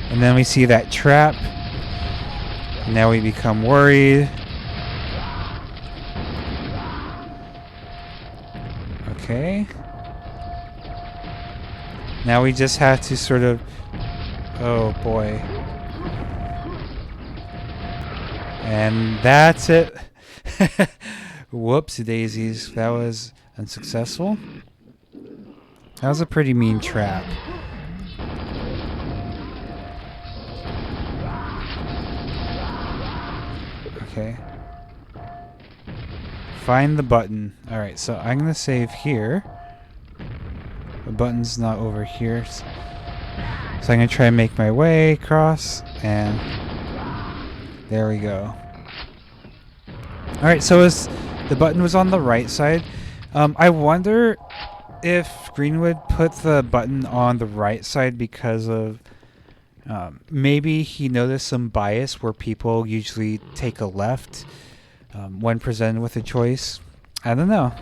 And then we see that trap. Now we become worried. Okay. Now we just have to sort of... Oh boy. And that's it. Whoopsie daisies. That was unsuccessful. That was a pretty mean trap. Okay. Find the button. Alright, so I'm going to save here. The button's not over here. So I'm going to try and make my way across. And there we go. Alright, so the button was on the right side. I wonder if Greenwood put the button on the right side because of maybe he noticed some bias where people usually take a left when presented with a choice. I don't know.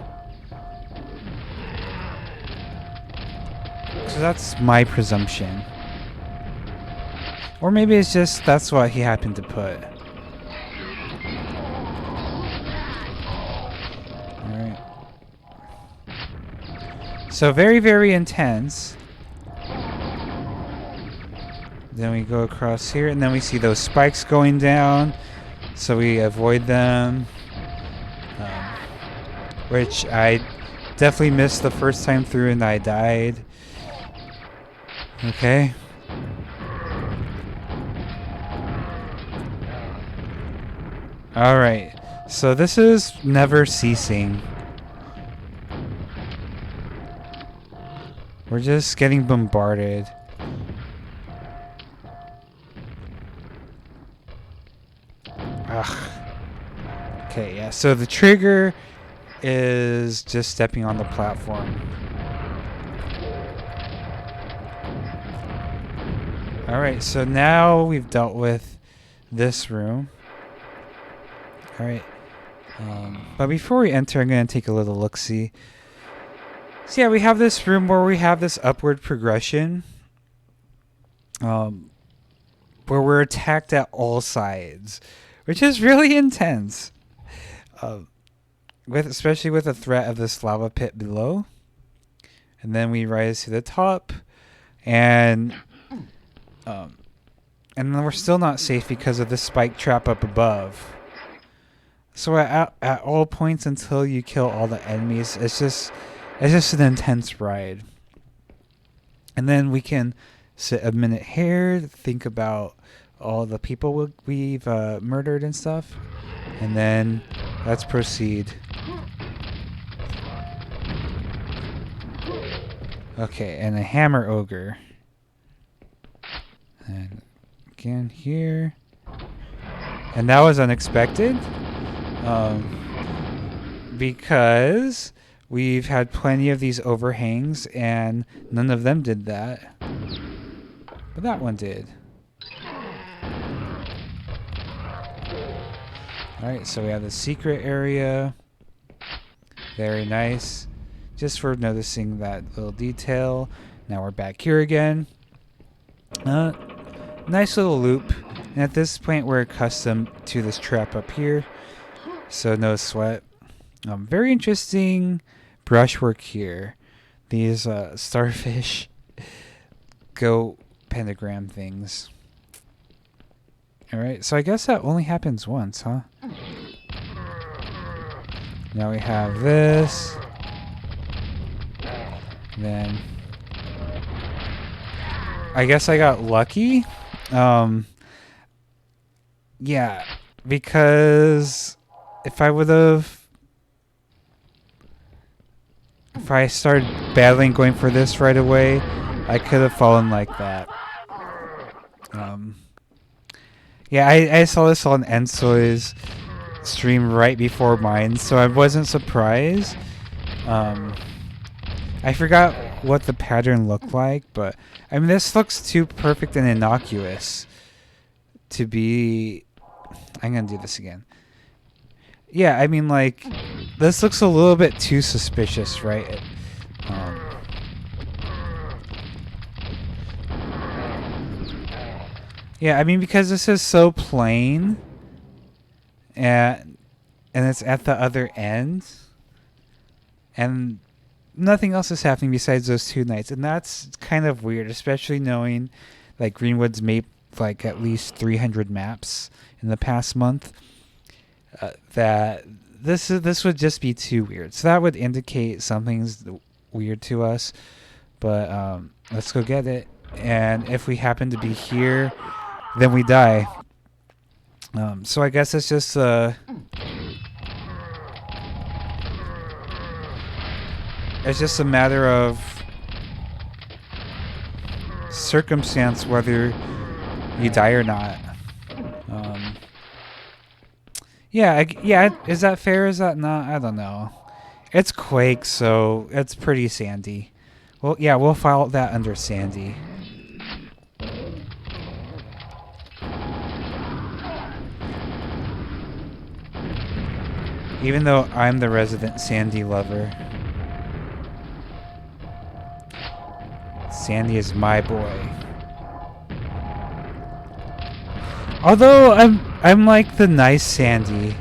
So that's my presumption. Or maybe it's just that's what he happened to put. Alright. So very, very intense. Then we go across here, and then we see those spikes going down. So we avoid them. Which I definitely missed the first time through and I died. Okay. Alright. So this is never ceasing. We're just getting bombarded. Ugh. Okay, yeah, so the trigger is just stepping on the platform. Alright, so now we've dealt with this room. Alright. But before we enter, I'm going to take a little look-see. So yeah, we have this room where we have this upward progression. Where we're attacked at all sides. Which is really intense. Especially with the threat of this lava pit below. And then we rise to the top. And then we're still not safe because of the spike trap up above. So at all points until you kill all the enemies, it's just an intense ride. And then we can sit a minute here, think about all the people we've murdered and stuff. And then let's proceed. Okay, and a hammer ogre. And again here. And that was unexpected. Because we've had plenty of these overhangs and none of them did that. But that one did. Alright, so we have the secret area. Very nice. Just for noticing that little detail. Now we're back here again. Nice little loop. And at this point we're accustomed to this trap up here. So no sweat. Very interesting brushwork here. These starfish go pentagram things. Alright, so I guess that only happens once, huh? Now we have this. Then I guess I got lucky. Yeah, because if I started battling going for this right away, I could have fallen like that. Yeah, I saw this on Ensoy's stream right before mine, so I wasn't surprised. I forgot what the pattern looked like, but I mean, this looks too perfect and innocuous to be... I'm gonna do this again. Yeah, I mean, like, this looks a little bit too suspicious, right? Yeah, I mean, because this is so plain, and it's at the other end, and nothing else is happening besides those two knights, and that's kind of weird, especially knowing like Greenwood's made like at least 300 maps in the past month. That this would just be too weird. So that would indicate something's weird to us. But let's go get it. And if we happen to be here, then we die. So I guess it's just it's just a matter of circumstance whether you die or not. Yeah, is that fair? Is that not? I don't know. It's Quake, so it's pretty sandy. Well, yeah, we'll file that under sandy. Even though I'm the resident sandy lover. Sandy is my boy. Although I'm like the nice Sandy.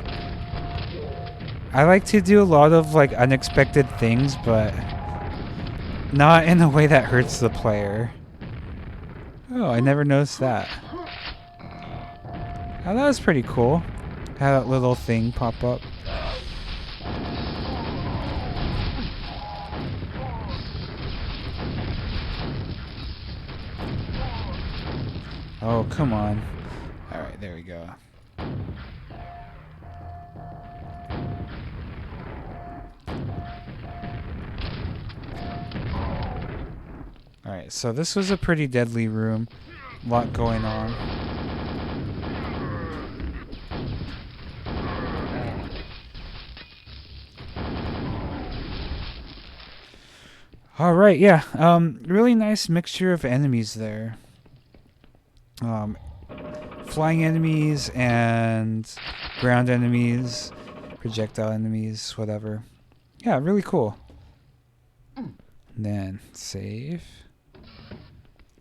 I like to do a lot of like unexpected things, but not in a way that hurts the player. Oh, I never noticed that. Oh, that was pretty cool. Had that little thing pop up. Oh, come on. Alright, there we go. Alright, so this was a pretty deadly room. A lot going on. Alright, yeah. Really nice mixture of enemies there. Flying enemies and ground enemies, projectile enemies, whatever. Yeah, really cool. And then save.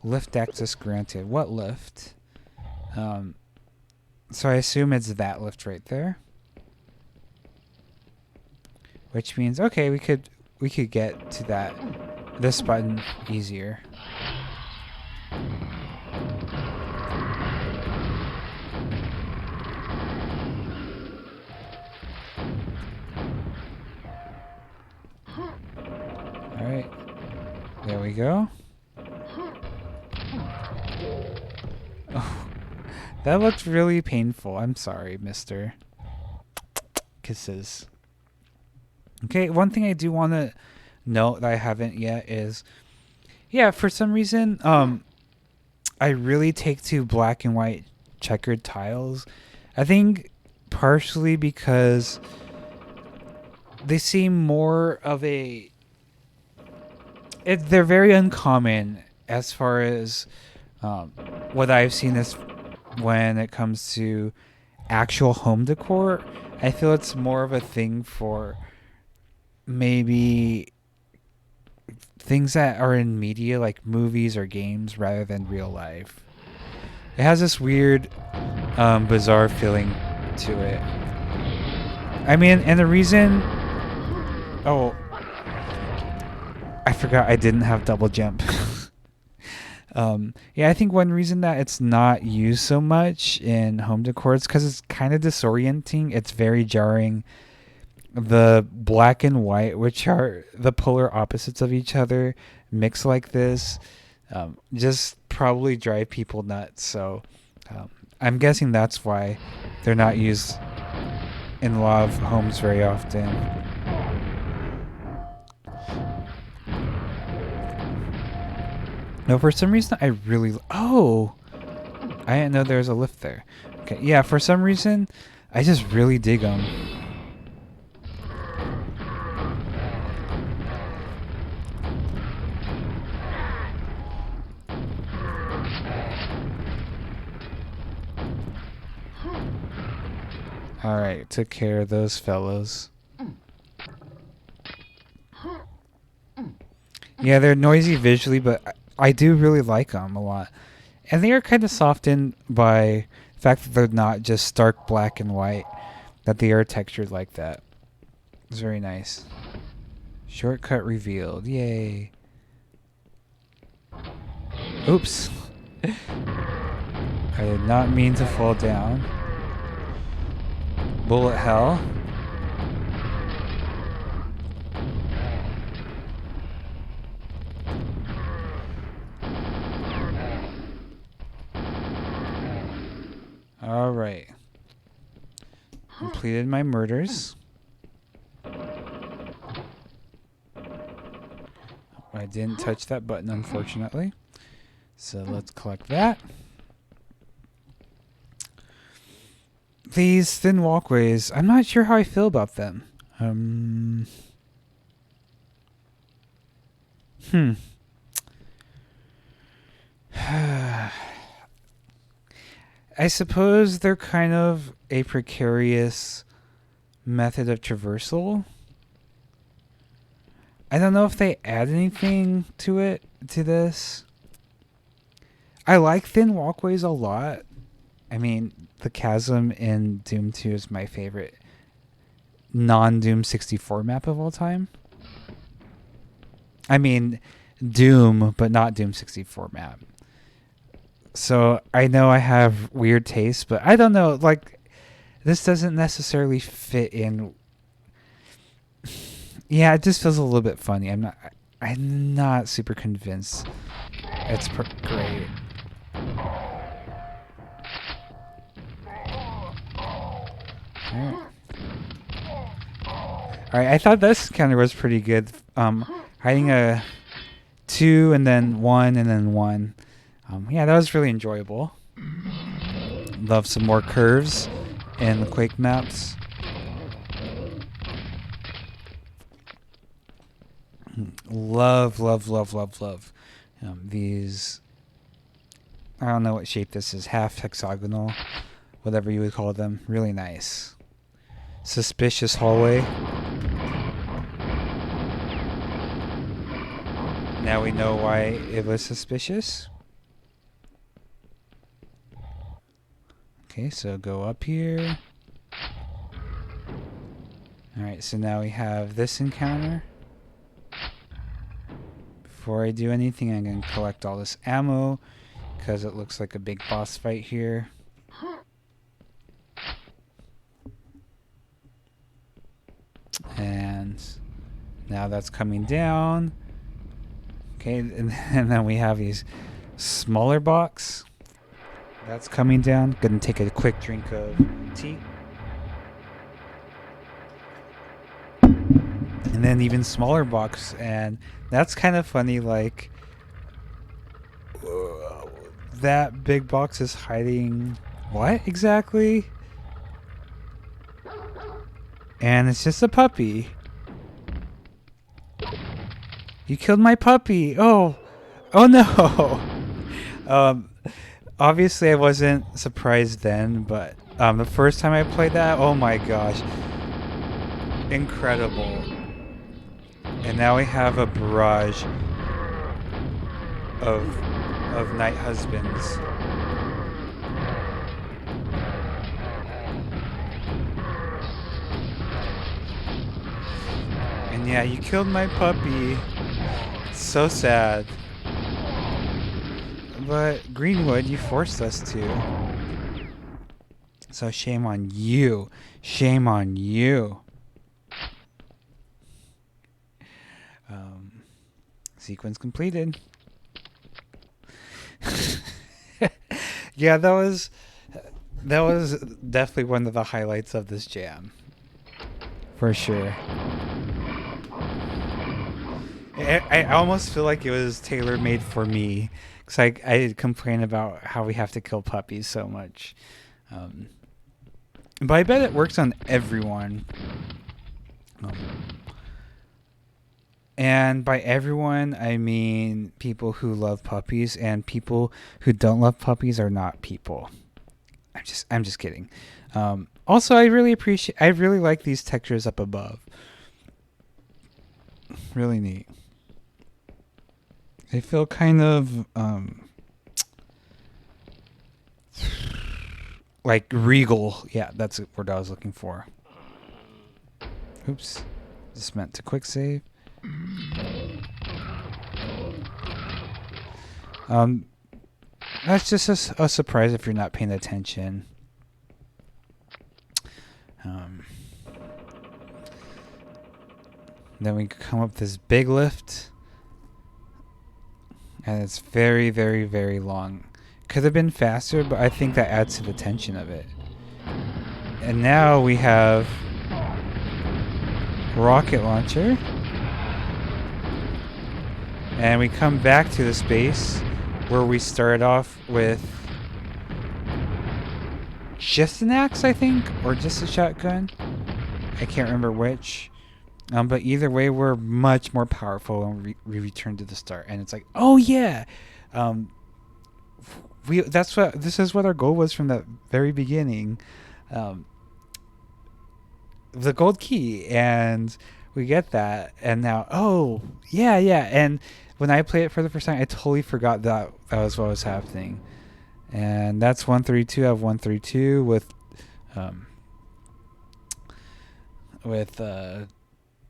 Lift access granted. What lift? So I assume it's that lift right there. Which means okay, we could get to this button easier. Alright, there we go. Oh, that looked really painful. I'm sorry, mister. Kisses. Okay, one thing I do want to note that I haven't yet is, yeah, for some reason, I really take to black and white checkered tiles. I think partially because they seem more of a... they're very uncommon as far as what I've seen is when it comes to actual home decor. I feel it's more of a thing for maybe things that are in media like movies or games rather than real life. It has this weird bizarre feeling to it. I mean, and the reason... Oh, I forgot I didn't have double jump. Yeah, I think one reason that it's not used so much in home decor is because it's kind of disorienting. It's very jarring. The black and white, which are the polar opposites of each other, mixed like this, just probably drive people nuts. So I'm guessing that's why they're not used in a lot of homes very often. No, for some reason I really... Oh! I didn't know there was a lift there. Okay, yeah, for some reason I just really dig them. Alright, took care of those fellows. Yeah, they're noisy visually, but I do really like them a lot. And they are kind of softened by the fact that they're not just stark black and white, that they are textured like that. It's very nice. Shortcut revealed. Yay. Oops. I did not mean to fall down. Bullet hell. All right. Completed my murders. I didn't touch that button, unfortunately. So let's collect that. These thin walkways, I'm not sure how I feel about them. I suppose they're kind of a precarious method of traversal. I don't know if they add anything to this. I like thin walkways a lot. I mean, the chasm in Doom 2 is my favorite non-Doom 64 map of all time. I mean, Doom, but not Doom 64 map. So I know I have weird tastes, but I don't know. Like, this doesn't necessarily fit in. Yeah, it just feels a little bit funny. I'm not super convinced. It's great. Alright, I thought this counter was pretty good. Hiding a 2 and then 1 and then 1. Yeah, that was really enjoyable. Love some more curves in the Quake maps. Love these. I don't know what shape this is. Half hexagonal, whatever you would call them. Really nice. Suspicious hallway. Now we know why it was suspicious. Okay, so go up here. Alright, so now we have this encounter. Before I do anything, I'm going to collect all this ammo, because it looks like a big boss fight here. And now that's coming down. Okay, and then we have these smaller box. That's coming down. Gonna take a quick drink of tea. And then even smaller box, and that's kind of funny, like that big box is hiding what exactly? And it's just a puppy. You killed my puppy. Oh no. Obviously I wasn't surprised then, but the first time I played that, oh my gosh. Incredible. And now we have a barrage of night husbands. And yeah, you killed my puppy. It's so sad. But Greenwood, you forced us to. So shame on you. Shame on you. Sequence completed. Yeah, that was definitely one of the highlights of this jam. For sure. I almost feel like it was tailor-made for me. Because I complain about how we have to kill puppies so much. But I bet it works on everyone. And by everyone, I mean people who love puppies, and people who don't love puppies are not people. I'm just kidding. Also, I really like these textures up above. Really neat. They feel kind of like regal. Yeah, that's the word I was looking for. Oops. Just meant to quick save. That's just a surprise if you're not paying attention. Then we come up this big lift, and it's very, very, very long. could have been faster, but I think that adds to the tension of it. And now we have rocket launcher. And we come back to the space where we started off with just an axe, I think, or just a shotgun. I can't remember which. But either way, we're much more powerful when we return to the start. And it's like, oh yeah, this is what our goal was from the very beginning. The gold key, and we get that, and now, oh yeah, and when I played it for the first time, I totally forgot that was what was happening. And that's 132. I have 132 with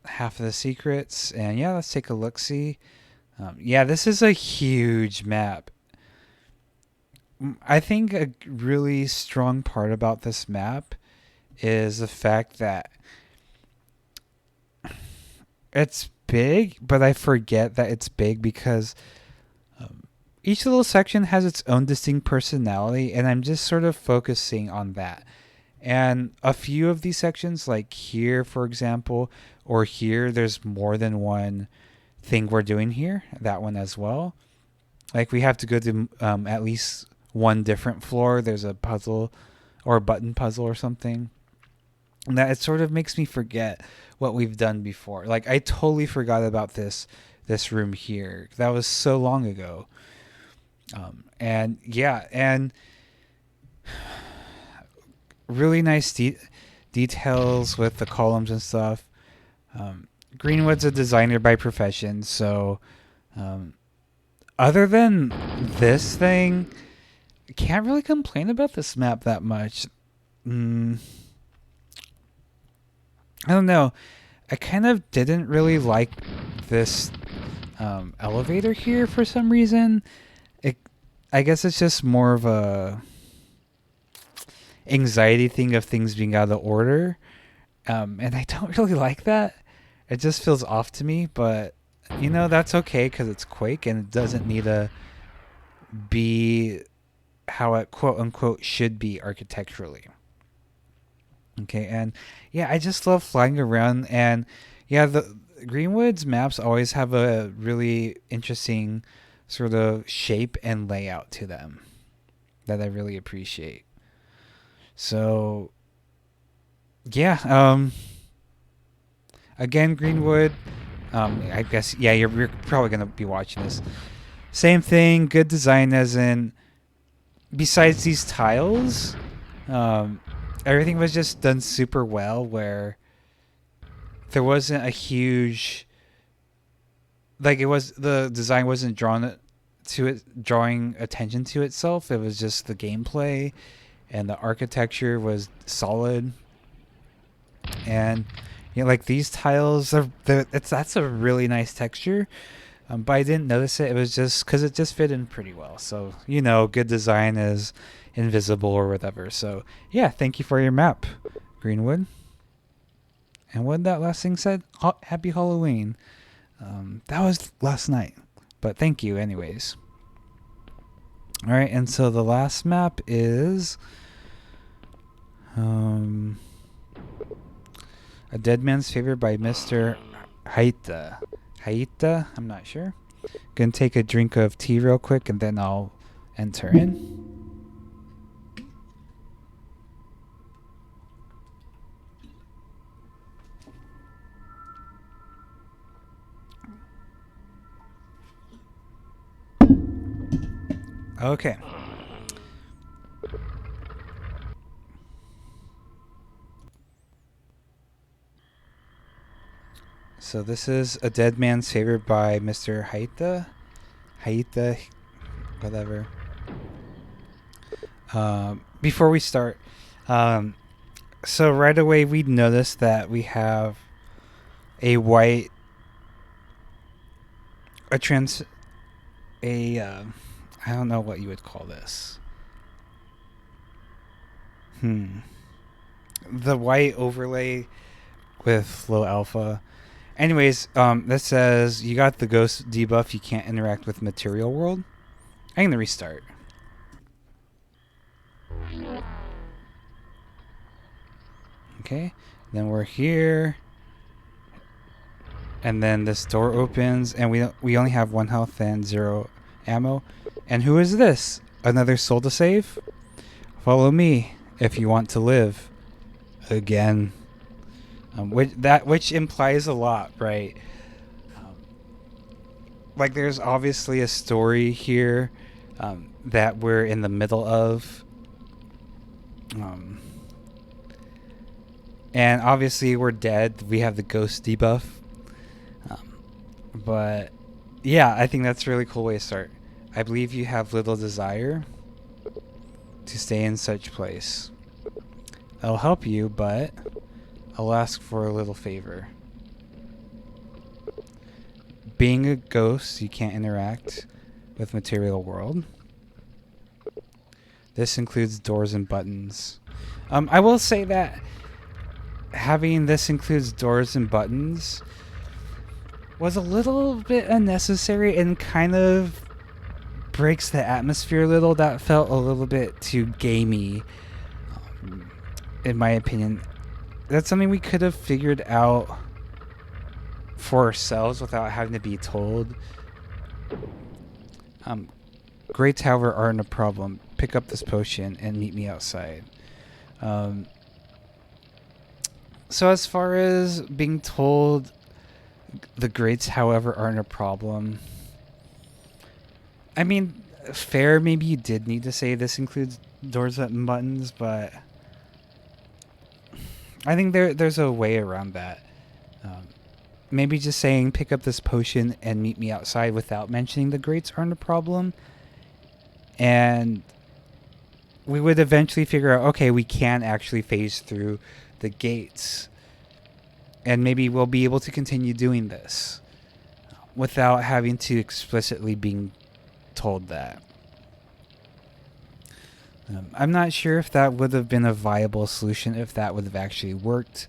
half of the secrets. And yeah, let's take a look. See, yeah, this is a huge map. I think a really strong part about this map is the fact that it's big, but I forget that it's big because each little section has its own distinct personality, and I'm just sort of focusing on that. And a few of these sections, like here, for example, or here, there's more than one thing we're doing here. That one as well. Like we have to go to at least one different floor. There's a puzzle or a button puzzle or something. And that it sort of makes me forget what we've done before. Like I totally forgot about this room here. That was so long ago. And yeah, and really nice details with the columns and stuff. Greenwood's a designer by profession, so other than this thing, I can't really complain about this map that much. I don't know. I kind of didn't really like this elevator here for some reason. I guess it's just more of a anxiety thing of things being out of order. And I don't really like that. It just feels off to me, but that's okay because it's Quake and it doesn't need to be how it quote unquote should be architecturally. Okay, and yeah, I just love flying around, and yeah, the Greenwood's maps always have a really interesting sort of shape and layout to them that I really appreciate. So yeah, again, Greenwood, I guess, yeah, you're probably gonna be watching this. Same thing, good design as in, besides these tiles, everything was just done super well, where there wasn't a huge, like the design wasn't drawing attention to itself. It was just the gameplay, and the architecture was solid. And like these tiles, that's a really nice texture. But I didn't notice it. It was just because it just fit in pretty well. So good design is invisible or whatever. So yeah, thank you for your map, Greenwood. And what that last thing said? Happy Halloween. That was last night, but thank you anyways. All right, and so the last map is A Dead Man's Favor by Mr. Heita. Heita? I'm not sure. Gonna take a drink of tea real quick and then I'll enter in. Okay. So this is A Dead Man's Favor by Mr. Heita. Heita, whatever. Before we start, so right away we notice that we have a white, I don't know what you would call this. The white overlay with low alpha. Anyways, that says you got the ghost debuff. You can't interact with material world. I'm gonna restart. Okay, then we're here. And then this door opens, and we only have 1 health and 0 ammo. And who is this? Another soul to save? Follow me if you want to live. Again. Which implies a lot, right? Like, there's obviously a story here that we're in the middle of. And obviously we're dead. We have the ghost debuff. But yeah, I think that's a really cool way to start. I believe you have little desire to stay in such place. I'll help you, but I'll ask for a little favor. Being a ghost, you can't interact with material world. This includes doors and buttons. I will say that having this includes doors and buttons was a little bit unnecessary and kind of breaks the atmosphere a little. That felt a little bit too gamey, in my opinion. That's something we could have figured out for ourselves without having to be told. Greats, however, aren't a problem. Pick up this potion and meet me outside. So as far as being told the greats, however, aren't a problem, I mean, fair, maybe you did need to say this includes doors and buttons, but I think there's a way around that. Maybe just saying pick up this potion and meet me outside without mentioning the greats aren't a problem. And we would eventually figure out, okay, we can actually phase through the gates. And maybe we'll be able to continue doing this without having to explicitly being told that. I'm not sure if that would have been a viable solution, if that would have actually worked.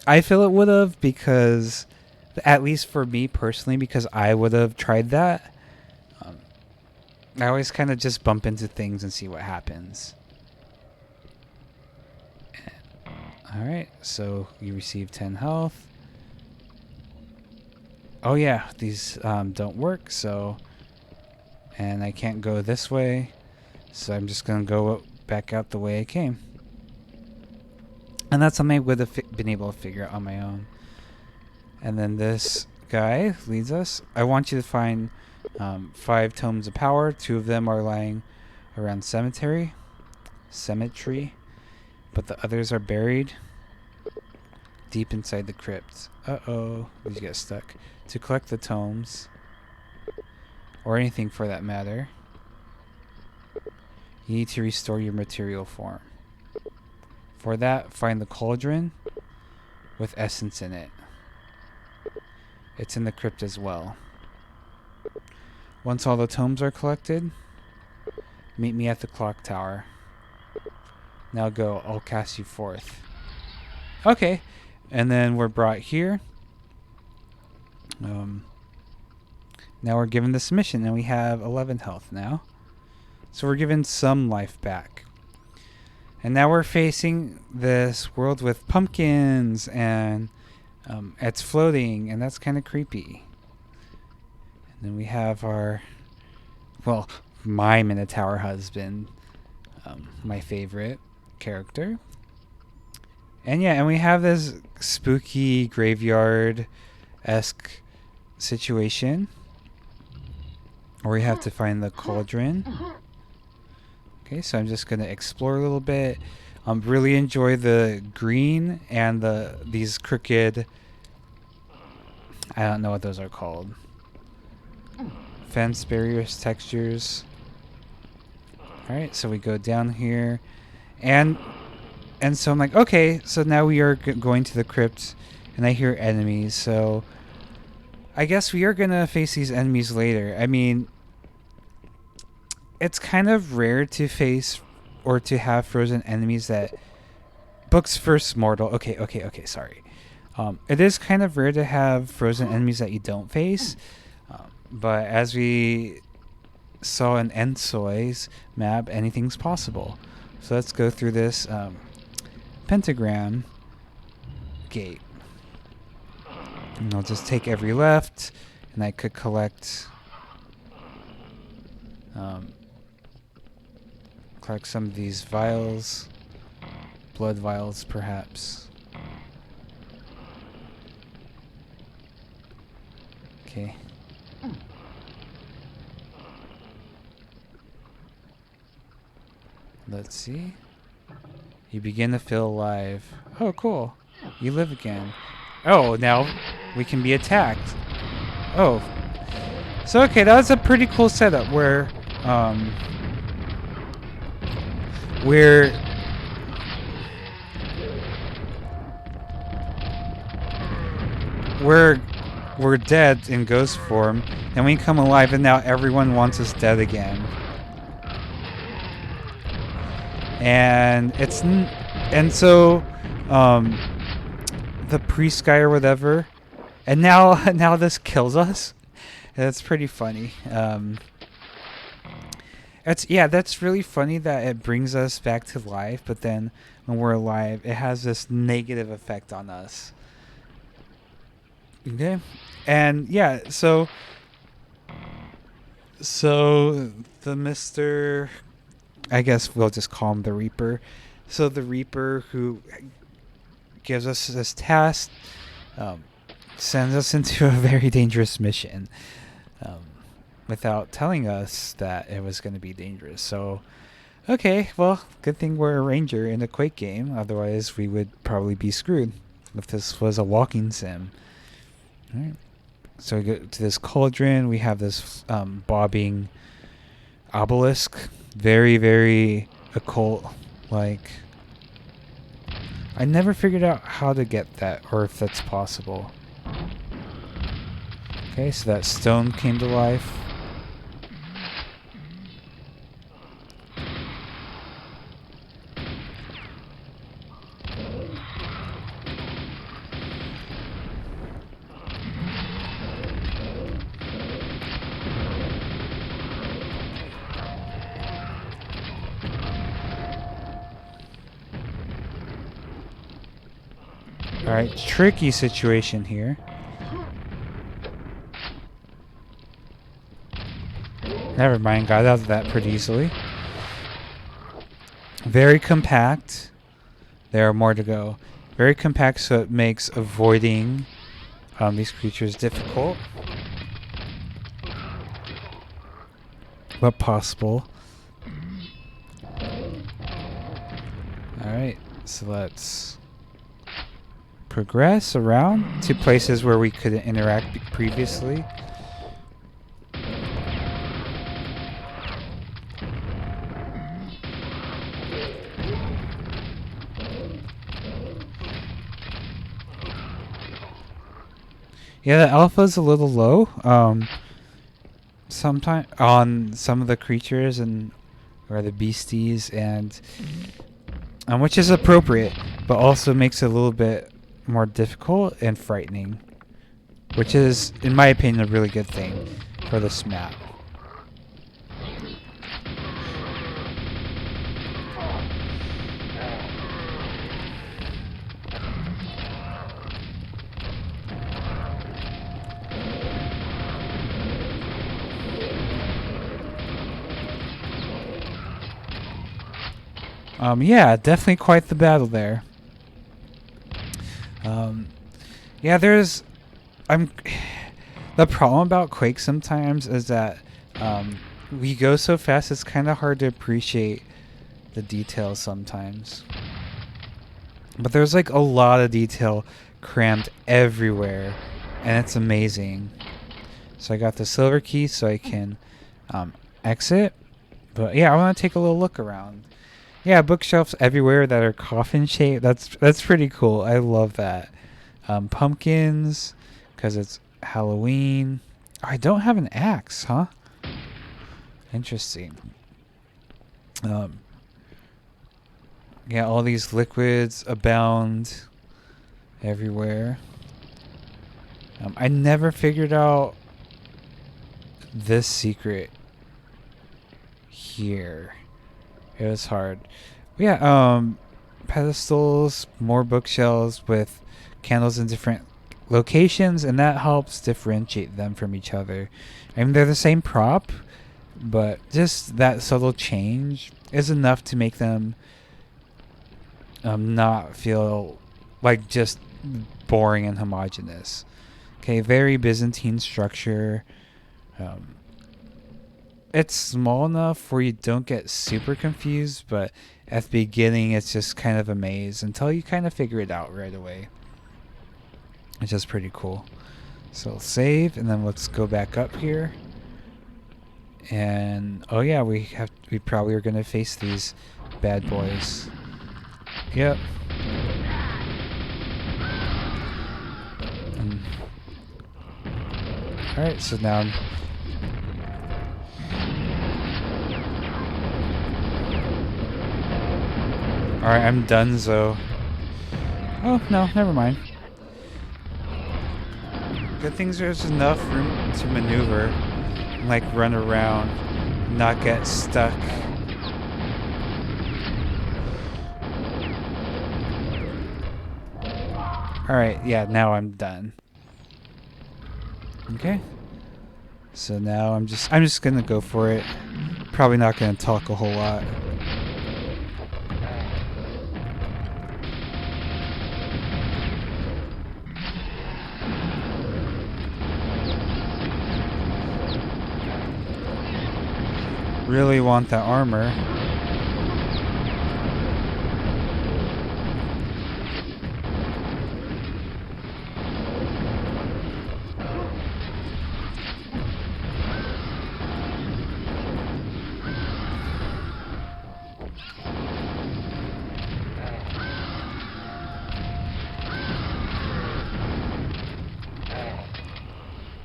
I feel it would have, because, at least for me personally, because I would have tried that. I always kind of just bump into things and see what happens. Alright, so you receive 10 health. Oh yeah, these don't work, so... And I can't go this way, so I'm just going to go back out the way I came. And that's something I would have been able to figure out on my own. And then this guy leads us. I want you to find 5 tomes of power. 2 of them are lying around cemetery, but the others are buried deep inside the crypt. Uh-oh, did you get stuck? To collect the tomes, or anything for that matter, you need to restore your material form. For that, find the cauldron with essence in it. It's in the crypt as well. Once all the tomes are collected, meet me at the clock tower. Now go, I'll cast you forth. Okay, and then we're brought here. Now we're given this mission, and we have 11 health now. So we're given some life back. And now we're facing this world with pumpkins, and it's floating, and that's kind of creepy. And then we have our, well, my Minotaur husband, my favorite character. And yeah, and we have this spooky graveyard-esque situation where we have to find the cauldron. Okay, so I'm just going to explore a little bit. Really enjoy the green and these crooked, I don't know what those are called. Fence barriers, textures. Alright, so we go down here. And so I'm like, okay, so now we are going to the crypt, and I hear enemies, so I guess we are going to face these enemies later. I mean, it's kind of rare to face or to have frozen enemies that... Book's first mortal. Okay, sorry. It is kind of rare to have frozen enemies that you don't face, but as we saw in Ensoy's map, anything's possible. So let's go through this. pentagram gate. And I'll just take every left, and I could collect some of these vials, blood vials perhaps. Okay. Let's see. You begin to feel alive. Oh, cool. You live again. Oh, now we can be attacked. Oh. So, okay, that was a pretty cool setup where, we're dead in ghost form, and we come alive, and now everyone wants us dead again. And so the priest guy or whatever, and now this kills us. That's pretty funny. That's really funny that it brings us back to life, but then when we're alive, it has this negative effect on us. Okay, and yeah, so the Mr. I guess we'll just call him the Reaper. So the Reaper who gives us this task sends us into a very dangerous mission without telling us that it was going to be dangerous. So, okay, well, good thing we're a ranger in a Quake game. Otherwise, we would probably be screwed if this was a walking sim. All right. So we go to this cauldron. We have this bobbing obelisk. Very, very occult. Like, I never figured out how to get that or if that's possible. Okay, so that stone came to life. Alright, tricky situation here. Never mind, got out of that pretty easily. Very compact. There are more to go. Very compact, so it makes avoiding these creatures difficult. But possible. Alright, so let's progress around to places where we couldn't interact previously. Yeah, the alpha's a little low. Sometimes on some of the creatures or the beasties, and which is appropriate, but also makes it a little bit more difficult and frightening, which is, in my opinion, a really good thing for this map. Yeah, definitely quite the battle there. Yeah, the problem about Quake sometimes is that we go so fast, it's kind of hard to appreciate the details sometimes. But there's like a lot of detail crammed everywhere, and it's amazing. So I got the silver key so I can exit. But yeah, I want to take a little look around. Yeah, bookshelves everywhere that are coffin shaped. That's pretty cool. I love that. Pumpkins, because it's Halloween. I don't have an axe, huh? Interesting. Yeah, all these liquids abound everywhere. I never figured out this secret here. It was hard. Yeah, pedestals, more bookshelves with candles in different locations, and that helps differentiate them from each other. I mean, they're the same prop, but just that subtle change is enough to make them not feel like just boring and homogeneous. Okay, very Byzantine structure. It's small enough where you don't get super confused, but at the beginning it's just kind of a maze until you kind of figure it out right away. It's just pretty cool. So save, and then let's go back up here. And oh yeah, we probably are gonna face these bad boys. Yep. Alright, so now I'm alright, I'm donezo. Oh, no, never mind. Good things there's enough room to maneuver and, like, run around and not get stuck. Alright, yeah, now I'm done. Okay. So now I'm just gonna go for it. Probably not gonna talk a whole lot. Really want that armor.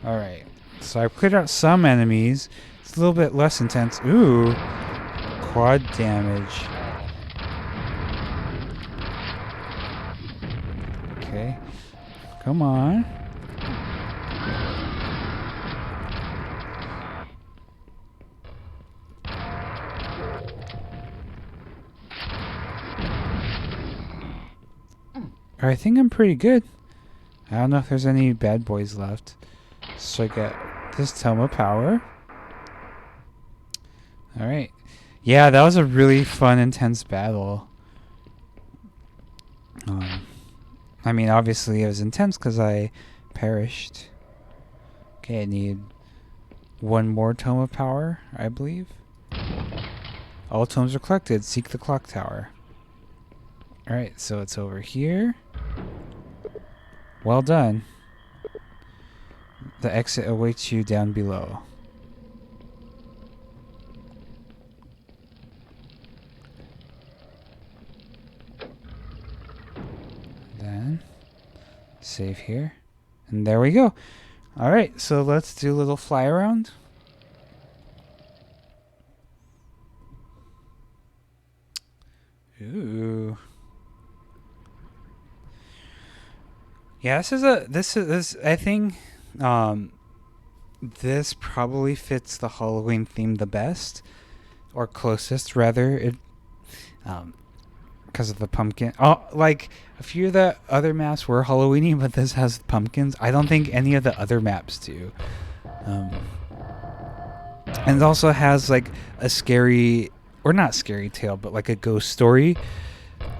Alright, so I cleared out some enemies. It's a little bit less intense. Ooh, quad damage. Okay, come on. I think I'm pretty good. I don't know if there's any bad boys left. So I get this Tome of Power. Alright. Yeah, that was a really fun, intense battle. I mean, obviously it was intense because I perished. Okay, I need one more Tome of Power, I believe. All tomes are collected. Seek the clock tower. Alright, so it's over here. Well done. The exit awaits you down below. Then save here. And there we go. Alright, so let's do a little fly around. Ooh. Yeah, this I think this probably fits the Halloween theme the best, or closest rather. It because of the pumpkin. Oh, like a few of the other maps were Halloweeny, but this has pumpkins. I don't think any of the other maps do. And it also has like a scary, or not scary tale, but like a ghost story,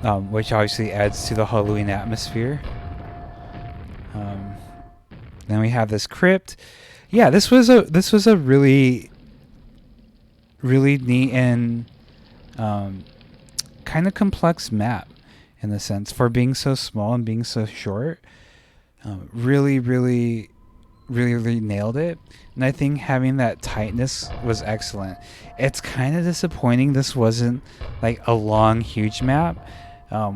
which obviously adds to the Halloween atmosphere. Then we have this crypt. Yeah, this was a really neat and kind of complex map in the sense for being so small and being so short. Really nailed it. And I think having that tightness was excellent. It's kind of disappointing this wasn't like a long, huge map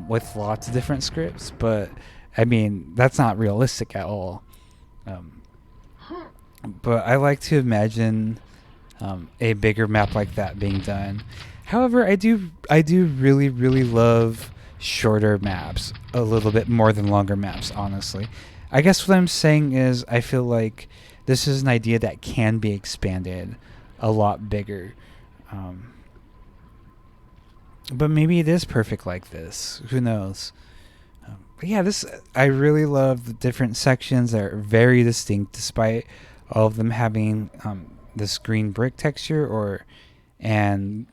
with lots of different scripts, but I mean, that's not realistic at all. But I like to imagine a bigger map like that being done. However, I do really love shorter maps a little bit more than longer maps, honestly. I guess what I'm saying is I feel like this is an idea that can be expanded a lot bigger. But maybe it is perfect like this. Who knows? But yeah, I really love the different sections that are very distinct, despite all of them having this green brick texture. And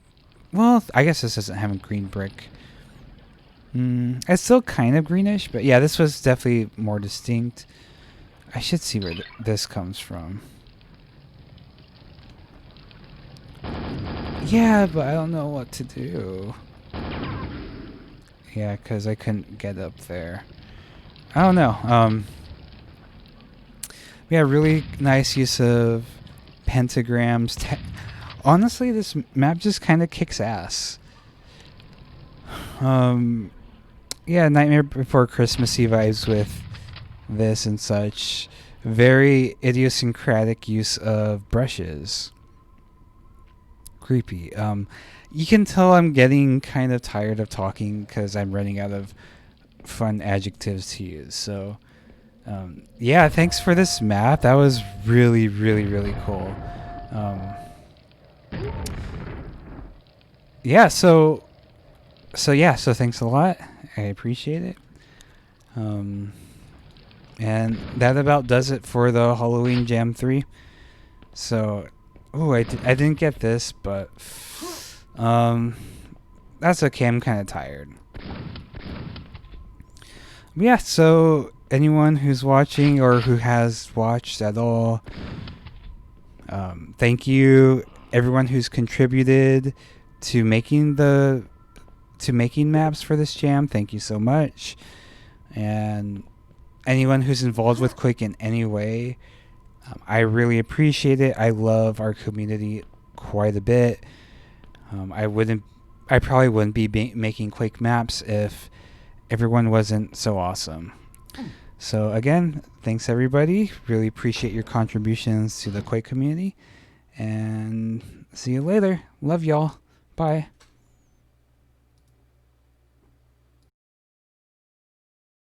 well, I guess this doesn't have a green brick. It's still kind of greenish, but yeah, this was definitely more distinct. I should see where this comes from. Yeah, but I don't know what to do. Yeah, because I couldn't get up there. I don't know. Yeah, really nice use of pentagrams. Honestly, this map just kind of kicks ass. Yeah, Nightmare Before Christmassy vibes with this and such. Very idiosyncratic use of brushes. Creepy. You can tell I'm getting kind of tired of talking because I'm running out of fun adjectives to use. So, yeah, thanks for this map. That was really, really, really cool. Yeah, so thanks a lot. I appreciate it. And that about does it for the Halloween Jam 3. So, I didn't get this, but that's okay. I'm kind of tired. Yeah, so anyone who's watching or who has watched at all, thank you. Everyone who's contributed to making maps for this jam, thank you so much. And anyone who's involved with Quake in any way, I really appreciate it. I love our community quite a bit. I probably wouldn't be making Quake maps if everyone wasn't so awesome. So again, thanks everybody. Really appreciate your contributions to the Quake community. And see you later. Love y'all. Bye.